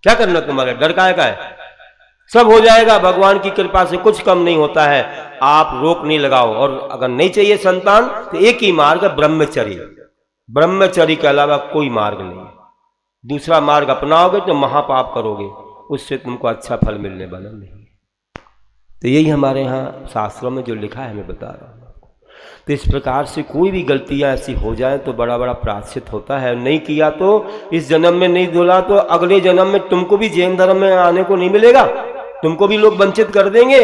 Speaker 4: क्या करना तुम्हारे? डर का है? सब हो जाएगा भगवान की कृपा से, कुछ कम नहीं होता है। आप रोक नहीं लगाओ। और अगर नहीं चाहिए संतान तो एक ही मार्ग है, ब्रह्मचर्य। ब्रह्मचर्य के अलावा कोई मार्ग नहीं है। दूसरा मार्ग अपनाओगे तो महापाप करोगे, उससे तुमको अच्छा फल मिलने वाला नहीं। तो यही हमारे यहाँ शास्त्रों में जो लिखा है मैं बता रहा हूँ। तो इस प्रकार से कोई भी गलतियाँ ऐसी हो जाए तो बड़ा बड़ा प्रायश्चित होता है। नहीं किया तो इस जन्म में नहीं धुला तो अगले जन्म में तुमको भी जैन धर्म में आने को नहीं मिलेगा, तुमको भी लोग वंचित कर देंगे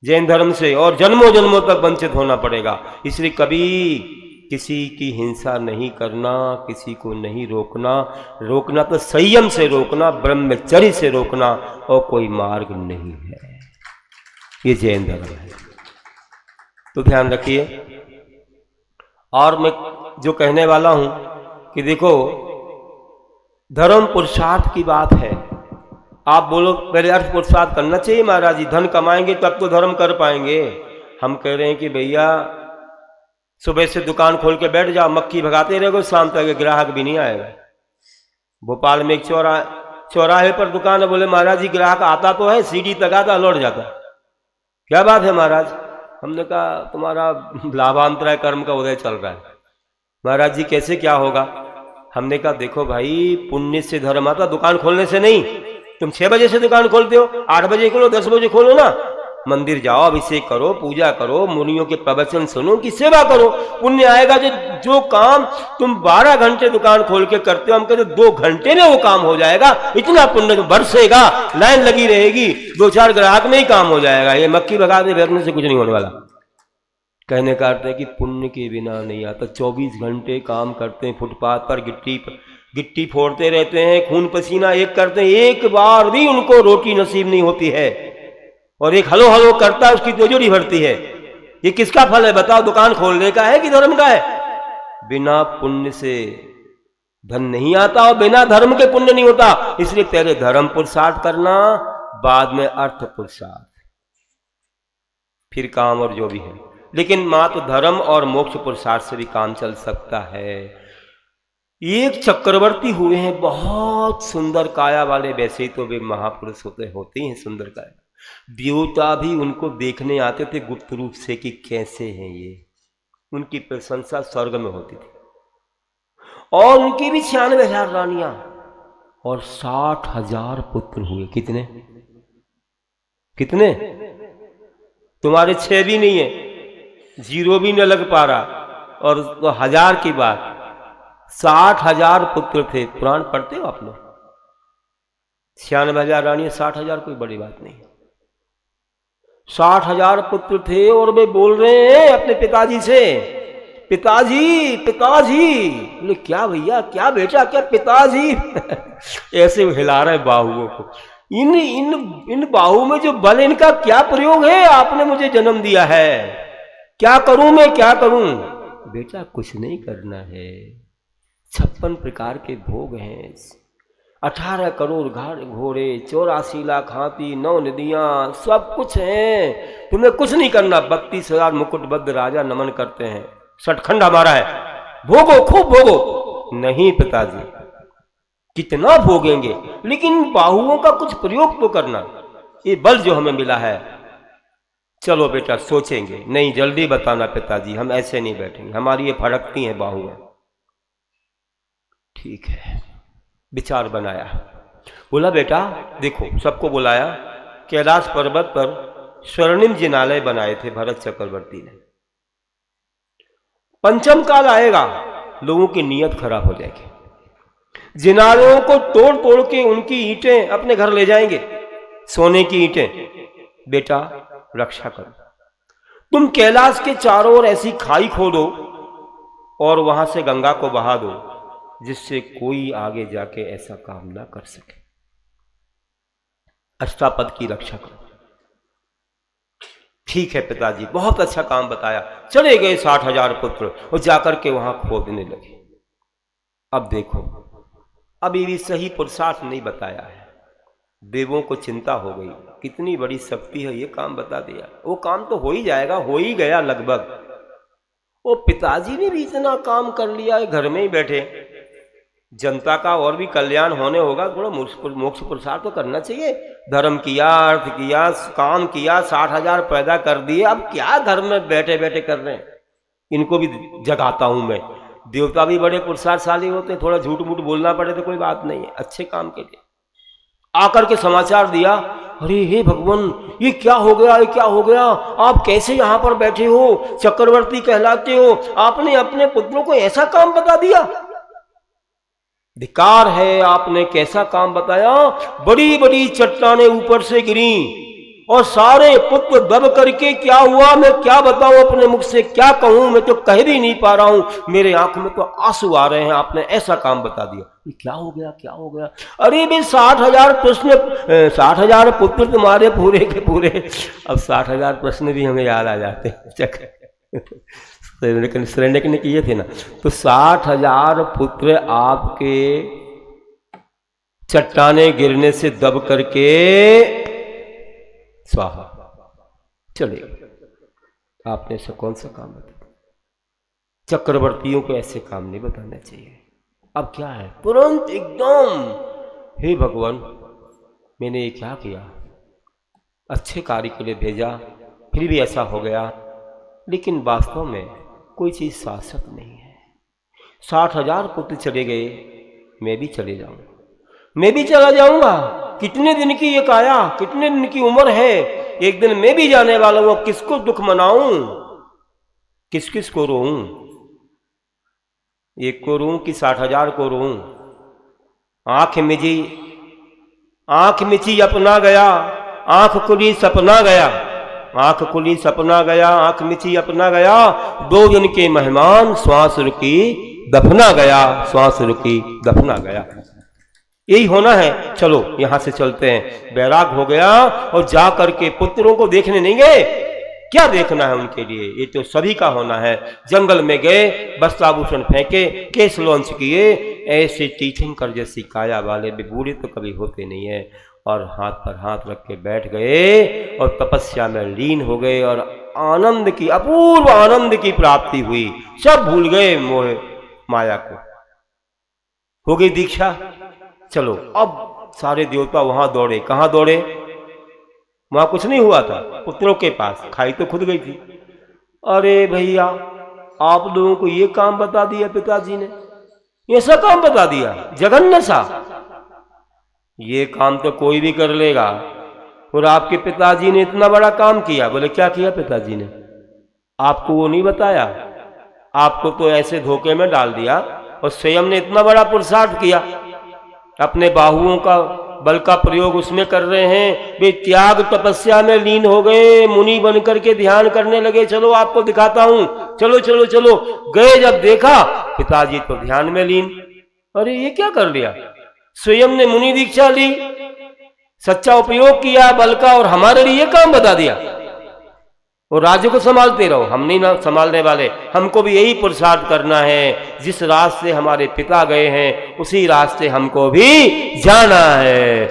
Speaker 4: जैन धर्म से और जन्मों जन्मों तक वंचित होना पड़ेगा। इसलिए कभी किसी की हिंसा नहीं करना, किसी को नहीं रोकना, रोकना तो संयम से रोकना, ब्रह्मचर्य से रोकना, और कोई मार्ग नहीं है। ये जैन धर्म है, तो ध्यान रखिए। और मैं जो कहने वाला हूं कि देखो धर्म पुरुषार्थ की बात है। आप बोलो पहले अर्थ पुरुषार्थ करना चाहिए महाराज जी, धन कमाएंगे तब तो धर्म कर पाएंगे। हम कह रहे हैं कि भैया सुबह से दुकान खोल के बैठ जाओ, मक्खी भगाते रहोगे, शाम तक ग्राहक भी नहीं आएगा। भोपाल में एक चौराहे पर दुकान है, बोले महाराज जी ग्राहक आता तो है, सीढ़ी तक आता लौट जाता। क्या बात है महाराज? हमने कहा तुम्हारा लाभांतराय कर्म का उदय चल रहा है। महाराज जी कैसे क्या होगा? हमने कहा देखो भाई पुण्य से धर्म आता, दुकान खोलने से नहीं। तुम 6 बजे से दुकान खोलते हो, 8 बजे खोलो, 10 बजे खोलो ना, मंदिर जाओ, अभिषेक करो, पूजा करो, मुनियों के प्रवचन सुनो, की सेवा करो, पुण्य आएगा। जो काम तुम 12 घंटे दुकान खोल के करते हो, हम कहते 2 घंटे में वो काम हो जाएगा, इतना पुण्य बरसेगा, लाइन लगी रहेगी, 2-4 ग्राहक में ही काम हो जाएगा। ये मक्खी भगाते फिरने से कुछ नहीं होने वाला। कहने का अर्थ है कि पुण्य के बिना नहीं आता। 24 घंटे काम करते हैं, फुटपाथ पर गिट्टी फोड़ते रहते हैं, खून पसीना एक करते हैं, एक बार भी उनको रोटी नसीब नहीं होती है। और एक हलो हलो करता है, उसकी तिजोरी भरती है। ये किसका फल है बताओ? दुकान खोलने का है कि धर्म का है? बिना पुण्य से धन नहीं आता और बिना धर्म के पुण्य नहीं होता। इसलिए पहले धर्म पुरुषार्थ करना, बाद में अर्थ पुरुषार्थ, फिर काम और जो भी है। लेकिन मात्र धर्म और मोक्ष पुरुषार्थ से भी काम चल सकता है। एक चक्रवर्ती हुए हैं, बहुत सुंदर काया वाले, वैसे ही तो वे महापुरुष होते हैं सुंदर काया। देवता भी उनको देखने आते थे गुप्त रूप से कि कैसे हैं ये। उनकी प्रशंसा स्वर्ग में होती थी। और उनकी भी 96,000 रानियां और 60,000 पुत्र हुए। कितने? तुम्हारे 6 भी नहीं है, 0 भी न लग पा रहा, और तो 1000 की बात, 60,000 पुत्र थे। पुराण पढ़ते हो आप लोग? 96,000 रानियां, 60,000 कोई बड़ी बात नहीं। 60,000 पुत्र थे और वे बोल रहे हैं अपने पिताजी से, पिताजी पिताजी। बोले क्या भैया, क्या बेटा, क्या पिताजी? ऐसे हिला रहे बाहुओं को। इन बाहु में जो बल, इनका क्या प्रयोग है? आपने मुझे जन्म दिया है, क्या करूं मैं, क्या करूं? बेटा कुछ नहीं करना है, 56 प्रकार के भोग हैं, 18 करोड़ घोड़े, 84 लाख हाथी, 9 नदियां, सब कुछ है, तुम्हें कुछ नहीं करना। 32,000 मुकुटबद्ध राजा नमन करते हैं, सटखंड हमारा है, भोगो, खूब भोगो। नहीं पिताजी, कितना भोगेंगे, लेकिन बाहुओं का कुछ प्रयोग तो करना। ये बल जो हमें मिला है, चलो बेटा सोचेंगे। नहीं, जल्दी बताना पिताजी, हम ऐसे नहीं बैठेंगे, हमारी ये फड़कती हैं बाहुएं। ठीक है, विचार बनाया। बोला बेटा देखो, सबको बुलाया। कैलाश पर्वत पर स्वर्णिम जिनालय बनाए थे भरत चक्रवर्ती ने। पंचम काल आएगा, लोगों की नीयत खराब हो जाएगी। जिनालयों को तोड़ तोड़ के उनकी ईंटें अपने घर ले जाएंगे, सोने की ईंटें। बेटा रक्षा करो, तुम कैलाश के चारों ओर ऐसी खाई खोदो और वहां से गंगा को बहा दो, जिससे कोई आगे जाके ऐसा काम ना कर सके। अष्टापद की रक्षा करो। ठीक है पिताजी, बहुत अच्छा काम बताया। चले गए 60,000 पुत्र और जाकर के वहां खोदने लगे। अब देखो, अभी भी सही पुरुषार्थ नहीं बताया है। देवों को चिंता हो गई, कितनी बड़ी शक्ति है, ये काम बता दिया। वो काम तो हो ही जाएगा, हो ही गया लगभग। वो पिताजी ने भी इतना काम कर लिया है, घर में ही बैठे। जनता का और भी कल्याण होने होगा, थोड़ा मोक्ष पुरुषार्थ तो करना चाहिए। धर्म किया, अर्थ किया, काम किया, 60,000 पैदा कर दिए, अब क्या घर में बैठे बैठे कर रहे हैं? इनको भी जगाता हूं मैं। देवता भी बड़े पुरुषार्थशाली होते हैं, थोड़ा झूठ मूठ बोलना पड़े तो कोई बात नहीं है, अच्छे काम के लिए। आकर के समाचार दिया अरे हे भगवान, ये क्या हो गया, ये क्या हो गया, आप कैसे यहाँ पर बैठे हो, चक्रवर्ती कहलाते हो, आपने अपने पुत्रों को ऐसा काम बता दिया। धिक्कार है, आपने कैसा काम बताया। बड़ी बड़ी चट्टानें ऊपर से गिरी और सारे पुत्र दब करके, क्या हुआ मैं क्या बताऊं, अपने मुख से क्या कहूं, मैं तो कह भी नहीं पा रहा हूं, मेरे आंखों में तो आंसू आ रहे हैं, आपने ऐसा काम बता दिया। ये क्या हो गया, क्या हो गया। अरे भाई 60,000 प्रश्न, 60,000 पुत्र तुम्हारे पूरे के पूरे। अब 60,000 प्रश्न भी हमें याद आ जाते हैं, श्रेणिक ने किए थे ना। तो 60,000 पुत्र आपके चट्टाने गिरने से दब करके स्वाहा चले। आपने ऐसा कौन सा काम बताया। चक्रवर्तियों को ऐसे काम नहीं बताना चाहिए। अब क्या है, तुरंत एकदम, हे भगवान मैंने ये क्या किया, अच्छे कार्य के लिए भेजा, फिर भी ऐसा हो गया। लेकिन वास्तव में कोई चीज शाश्वत नहीं है। 60,000 पुत्र चले गए, मैं भी चले जाऊंगा, मैं भी चला जाऊंगा। कितने दिन की ये काया, कितने दिन की उम्र है, एक दिन मैं भी जाने वाला हूं। किसको दुख मनाऊं, किस किस को रोऊं, एक को रोऊं कि 60,000 को रोऊं। आंख मिची अपना गया, आंख खुली सपना गया, आंख खुली सपना गया, आंख मिची अपना गया। 2 दिन के मेहमान, श्वास रुकी दफना गया, श्वास रुकी दफना गया। यही होना है। चलो यहां से चलते हैं। बैराग हो गया और जा करके पुत्रों को देखने नहीं गए। क्या देखना है उनके लिए, ये तो सभी का होना है। जंगल में गए, वस्त्राभूषण फेंके, केस लॉन्च किए, ऐसे तीर्थंकर जैसी काया वाले भी बूढ़े तो कभी होते नहीं है। और हाथ पर हाथ रख के बैठ गए और तपस्या में लीन हो गए और आनंद की, अपूर्व आनंद की प्राप्ति हुई। सब भूल गए मोह माया को, हो गई दीक्षा। चलो अब सारे देवता वहां दौड़े। कहां दौड़े, वहां कुछ नहीं हुआ था, पुत्रों के पास। खाई तो खुद गई थी। अरे भैया आप लोगों को ये काम बता दिया पिताजी ने, ऐसा काम बता दिया, जघन्य सा। ये काम तो कोई भी कर लेगा, और आपके पिताजी ने इतना बड़ा काम किया। बोले क्या किया पिताजी ने, आपको वो नहीं बताया, आपको तो ऐसे धोखे में डाल दिया। और स्वयं ने इतना बड़ा पुरुषार्थ किया, अपने बाहुओं का बल का प्रयोग उसमें कर रहे हैं। वे त्याग तपस्या में लीन हो गए, मुनि बन करके ध्यान करने लगे। चलो आपको दिखाता हूं, चलो चलो चलो। गए, जब देखा पिताजी तो ध्यान में लीन। अरे ये क्या कर लिया, स्वयं ने मुनि दीक्षा ली, सच्चा उपयोग किया बल का, और हमारे लिए ये काम बता दिया। और राज्य को संभालते रहो, हम नहीं ना संभालने वाले, हमको भी यही पुरुषार्थ करना है। जिस रास्ते हमारे पिता गए हैं उसी रास्ते हमको भी जाना है।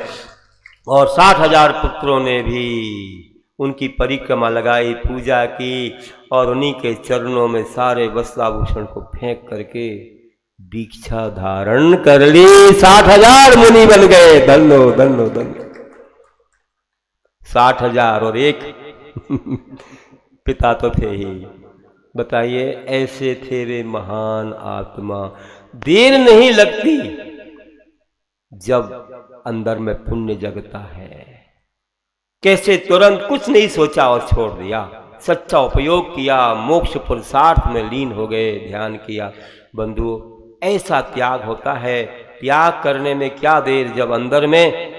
Speaker 4: और 60,000 पुत्रों ने भी उनकी परिक्रमा लगाई, पूजा की, और उन्हीं के चरणों में सारे वस्त्राभूषण को फेंक करके दीक्षा धारण कर ली। 60,000 मुनि बन गए। धन्नो धन्नो धन्नो। 60,000 और एक पिता तो थे ही। बताइए, ऐसे थे वे महान आत्मा। देर नहीं लगती जब अंदर में पुण्य जगता है। कैसे तुरंत कुछ नहीं सोचा और छोड़ दिया, सच्चा उपयोग किया, मोक्ष पुरुषार्थ में लीन हो गए, ध्यान किया। बंधुओं, ऐसा त्याग होता है। त्याग करने में क्या देर, जब अंदर में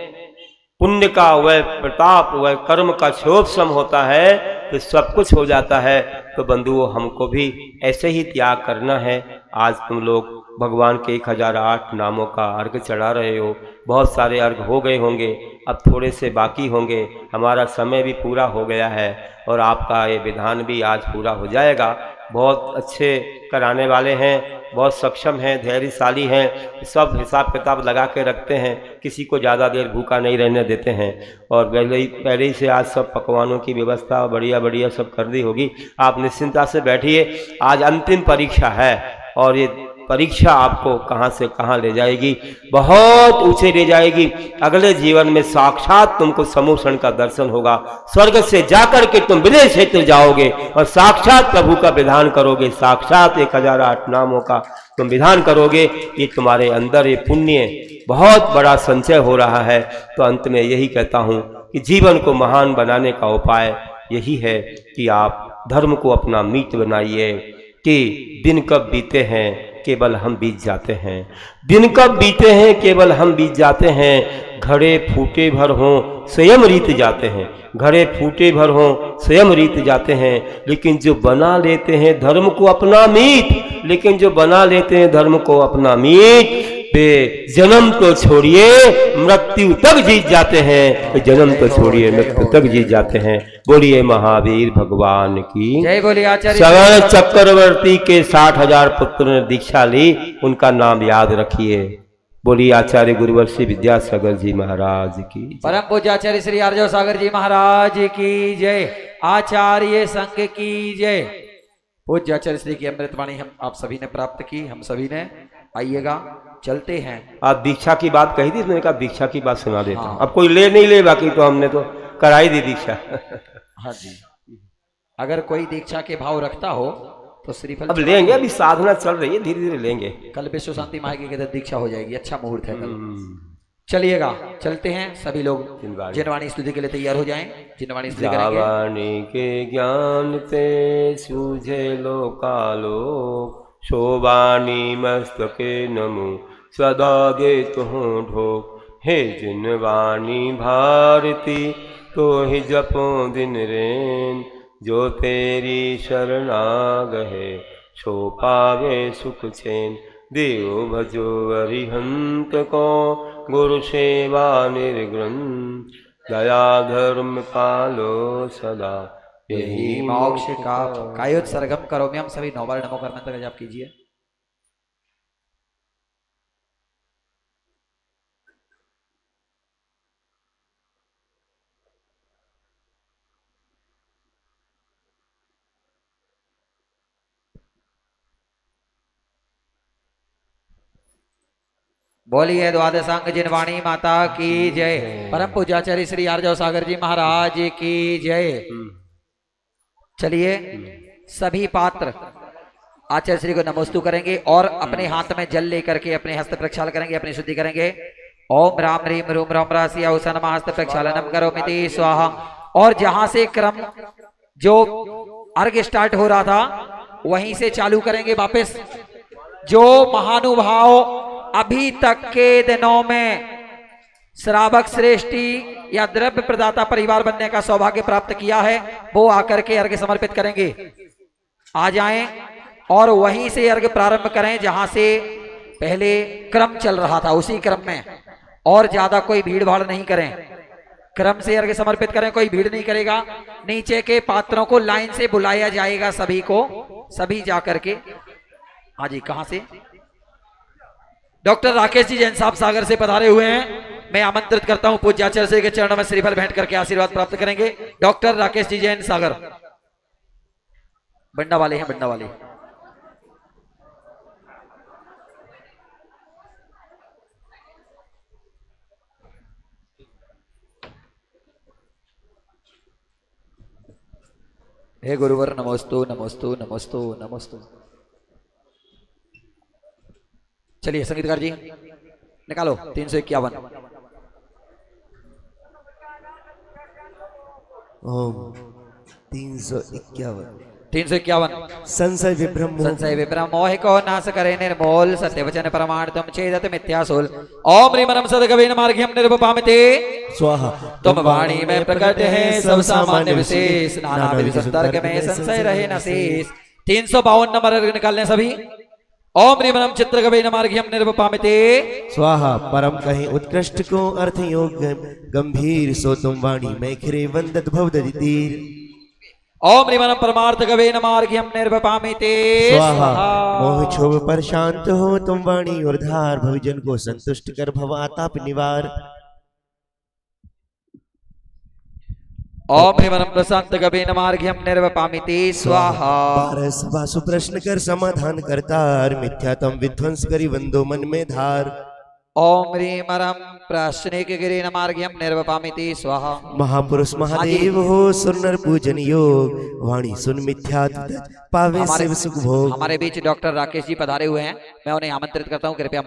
Speaker 4: पुण्य का वह प्रताप, वह कर्म का क्षोभसम होता है, तो सब कुछ हो जाता है। तो बंधुओं, हमको भी ऐसे ही त्याग करना है। आज तुम लोग भगवान के 1008 नामों का अर्घ चढ़ा रहे हो। बहुत सारे अर्घ हो गए होंगे, अब थोड़े से बाकी होंगे। हमारा समय भी पूरा हो गया है और आपका ये विधान भी आज पूरा हो जाएगा। बहुत अच्छे कराने वाले हैं, बहुत सक्षम हैं, धैर्यशाली हैं, सब हिसाब किताब लगा के रखते हैं, किसी को ज़्यादा देर भूखा नहीं रहने देते हैं। और पहले ही से आज सब पकवानों की व्यवस्था बढ़िया बढ़िया सब कर दी होगी। आप निश्चिंता से बैठिए, आज अंतिम परीक्षा है और ये परीक्षा आपको कहाँ से कहाँ ले जाएगी, बहुत ऊंचे ले जाएगी। अगले जीवन में साक्षात तुमको समूषण का दर्शन होगा। स्वर्ग से जाकर के तुम विदेह क्षेत्र जाओगे और साक्षात प्रभु का विधान करोगे, साक्षात 1008 नामों का तुम विधान करोगे। ये तुम्हारे अंदर ये पुण्य बहुत बड़ा संचय हो रहा है। तो अंत में यही कहता हूँ, कि जीवन को महान बनाने का उपाय यही है कि आप धर्म को अपना मीत बनाइए कि दिन कब बीते हैं केवल हम बीत जाते हैं, दिन कब बीते हैं केवल हम बीत जाते हैं। घड़े फूटे भर हों स्वयं रीत जाते हैं, घड़े फूटे भर हों स्वयं रीत जाते हैं। लेकिन जो बना लेते हैं धर्म को अपना मीत, लेकिन जो बना लेते हैं धर्म को अपना मीत, वे जन्म तो छोड़िए मृत्यु तक जीत जाते हैं, जन्म तो छोड़िए मृत्यु तक जीत जाते हैं। बोलिए महावीर भगवान की
Speaker 2: जय। बोलिए आचार्य
Speaker 4: सवर्ण चक्रवर्ती के 60,000 पुत्र ने दीक्षा ली, उनका नाम याद रखिए। बोलिए आचार्य गुरुवर श्री विद्यासागर जी महाराज की जय।
Speaker 2: परम पूज्य आचार्य श्री आर्जव सागर जी महाराज की जय। आचार्य संघ की जय। पूज्य आचार्य श्री की अमृत वाणी हम आप सभी ने प्राप्त की, हम सभी ने। आइएगा चलते हैं।
Speaker 4: आप दीक्षा की बात कही थी, मैंने कहा दीक्षा की बात सुना देता हूं।
Speaker 2: हाँ।
Speaker 4: अब कोई ले नहीं ले, बाकी तो हमने तो कराई दी दीक्षा।
Speaker 2: हाँ जी, अगर कोई दीक्षा के भाव रखता हो तो श्रीफल
Speaker 4: अब लेंगे, अभी साधना चल रही है, धीरे धीरे लेंगे।
Speaker 2: कल विश्व शांति महायज्ञ के तहत दीक्षा हो जाएगी, अच्छा मुहूर्त है कल। चलिएगा चलते हैं सभी लोग। जिनवाणी स्तुति के लिए तैयार हो जाएं। जिनवाणी स्तुति करेंगे।
Speaker 4: जावाणी के ज्ञान ते सूझे लोकालोक, शोभानी मस्तके नमो सदा गे तुह ढोक। हे जिनवाणी भारती तो ही जपो दिन रेन, जो तेरी शरणा गहे सो पावे सुख चैन। देव भजो अरिहंत को गुरु सेवा निर्ग्रंथ, दया धर्म पालो सदा
Speaker 2: यही मोक्ष का कायोत्सर्गम करो में हम सभी 9 बार नमो कर मंत्र का जाप कीजिए। बोलिए द्वादशांग जिनवाणी माता की जय। परम पूज्याचार्य श्री आर्जव सागर जी महाराज की जय। चलिए सभी पात्र आचार्य श्री को नमोस्तु करेंगे और अपने हाथ में जल लेकर के अपने हस्त प्रक्षालन करेंगे, अपनी शुद्धि करेंगे। ओम राम रीम रूम राम राशि औसन हस्त प्रक्षालनम करो मिति स्वाहा। और जहां से क्रम जो अर्घ स्टार्ट हो रहा था वहीं से चालू करेंगे वापस। जो महानुभाव अभी तक के दिनों में श्रावक श्रेष्ठी या द्रव्य प्रदाता परिवार बनने का सौभाग्य प्राप्त किया है, वो आकर के अर्घ्य समर्पित करेंगे। आ जाएं और वहीं से अर्घ्य प्रारंभ करें जहां से पहले क्रम चल रहा था, उसी क्रम में। और ज्यादा कोई भीड़ भाड़ नहीं करें, क्रम से अर्घ्य समर्पित करें, कोई भीड़ नहीं करेगा। नीचे के पात्रों को लाइन से बुलाया जाएगा सभी को, सभी जाकर के। हाँ जी, कहां से? डॉक्टर राकेश जी जैन साहब सागर से पधारे हुए हैं। मैं आमंत्रित करता हूं पूज्य आचार्य श्री के चरणों में श्रीफल भेंट करके आशीर्वाद प्राप्त करेंगे। डॉक्टर राकेश जी जैन सागर, बंडा वाले हैं, बंडा वाले। हे गुरुवर नमोस्तु नमोस्तु नमोस्तु नमोस्तु। चलिए संगीतकार जी निकालो 351।
Speaker 1: ओम 351
Speaker 2: 351।
Speaker 1: संशय विभ्रम
Speaker 2: संशय विभ्रम मोह को नाश करे निर्मोल, सत्य वचन प्रमाण तुम छेदत मिथ्यासोल। ओम ह्रीं सदगवेन मार्ग्यम निर्वपामिते स्वाहा। तुम वाणी में प्रकट है सब सामान्य विशेष, नाना विधि संतर्क में संशय रहे न शेष। 352 नंबर निकालने सभी। ओम ह्रीं चित्रगवेन मार्ग्यम निर्वपामिते
Speaker 1: स्वाहा। परम कहीं उत्कृष्ट को अर्थ योग गंभीर, सो तुम वाणी में खिरे वंदत भवदीर।
Speaker 2: ओम ह्रीं परमार्थ गवेन मार्ग्यम निर्वपामिते
Speaker 1: स्वाहा। मोह क्षोभ पर शांत हो तुम वाणी और धार, भविजन को संतुष्ट कर भवाताप निवार।
Speaker 2: ओम ह्रीं प्रशांत गवेन मार्ग्यम निर्वपामिते स्वाहा।
Speaker 1: 12 सभा सुप्रश्न कर समाधान करतार, मिथ्यातम विध्वंस करी वंदो मन में धार।
Speaker 2: ओम ह्रीं प्रश्नेक गिरेन मार्ग्यम निर्वपामिते स्वाहा।
Speaker 1: महापुरुष महादेव हो सुनर पूजन योग, वाणी सुन मिथ्या पावे शिव सुख भोग।
Speaker 2: हमारे बीच डॉक्टर राकेश जी पधारे हुए हैं, मैं उन्हें आमंत्रित करता हूं, कृपया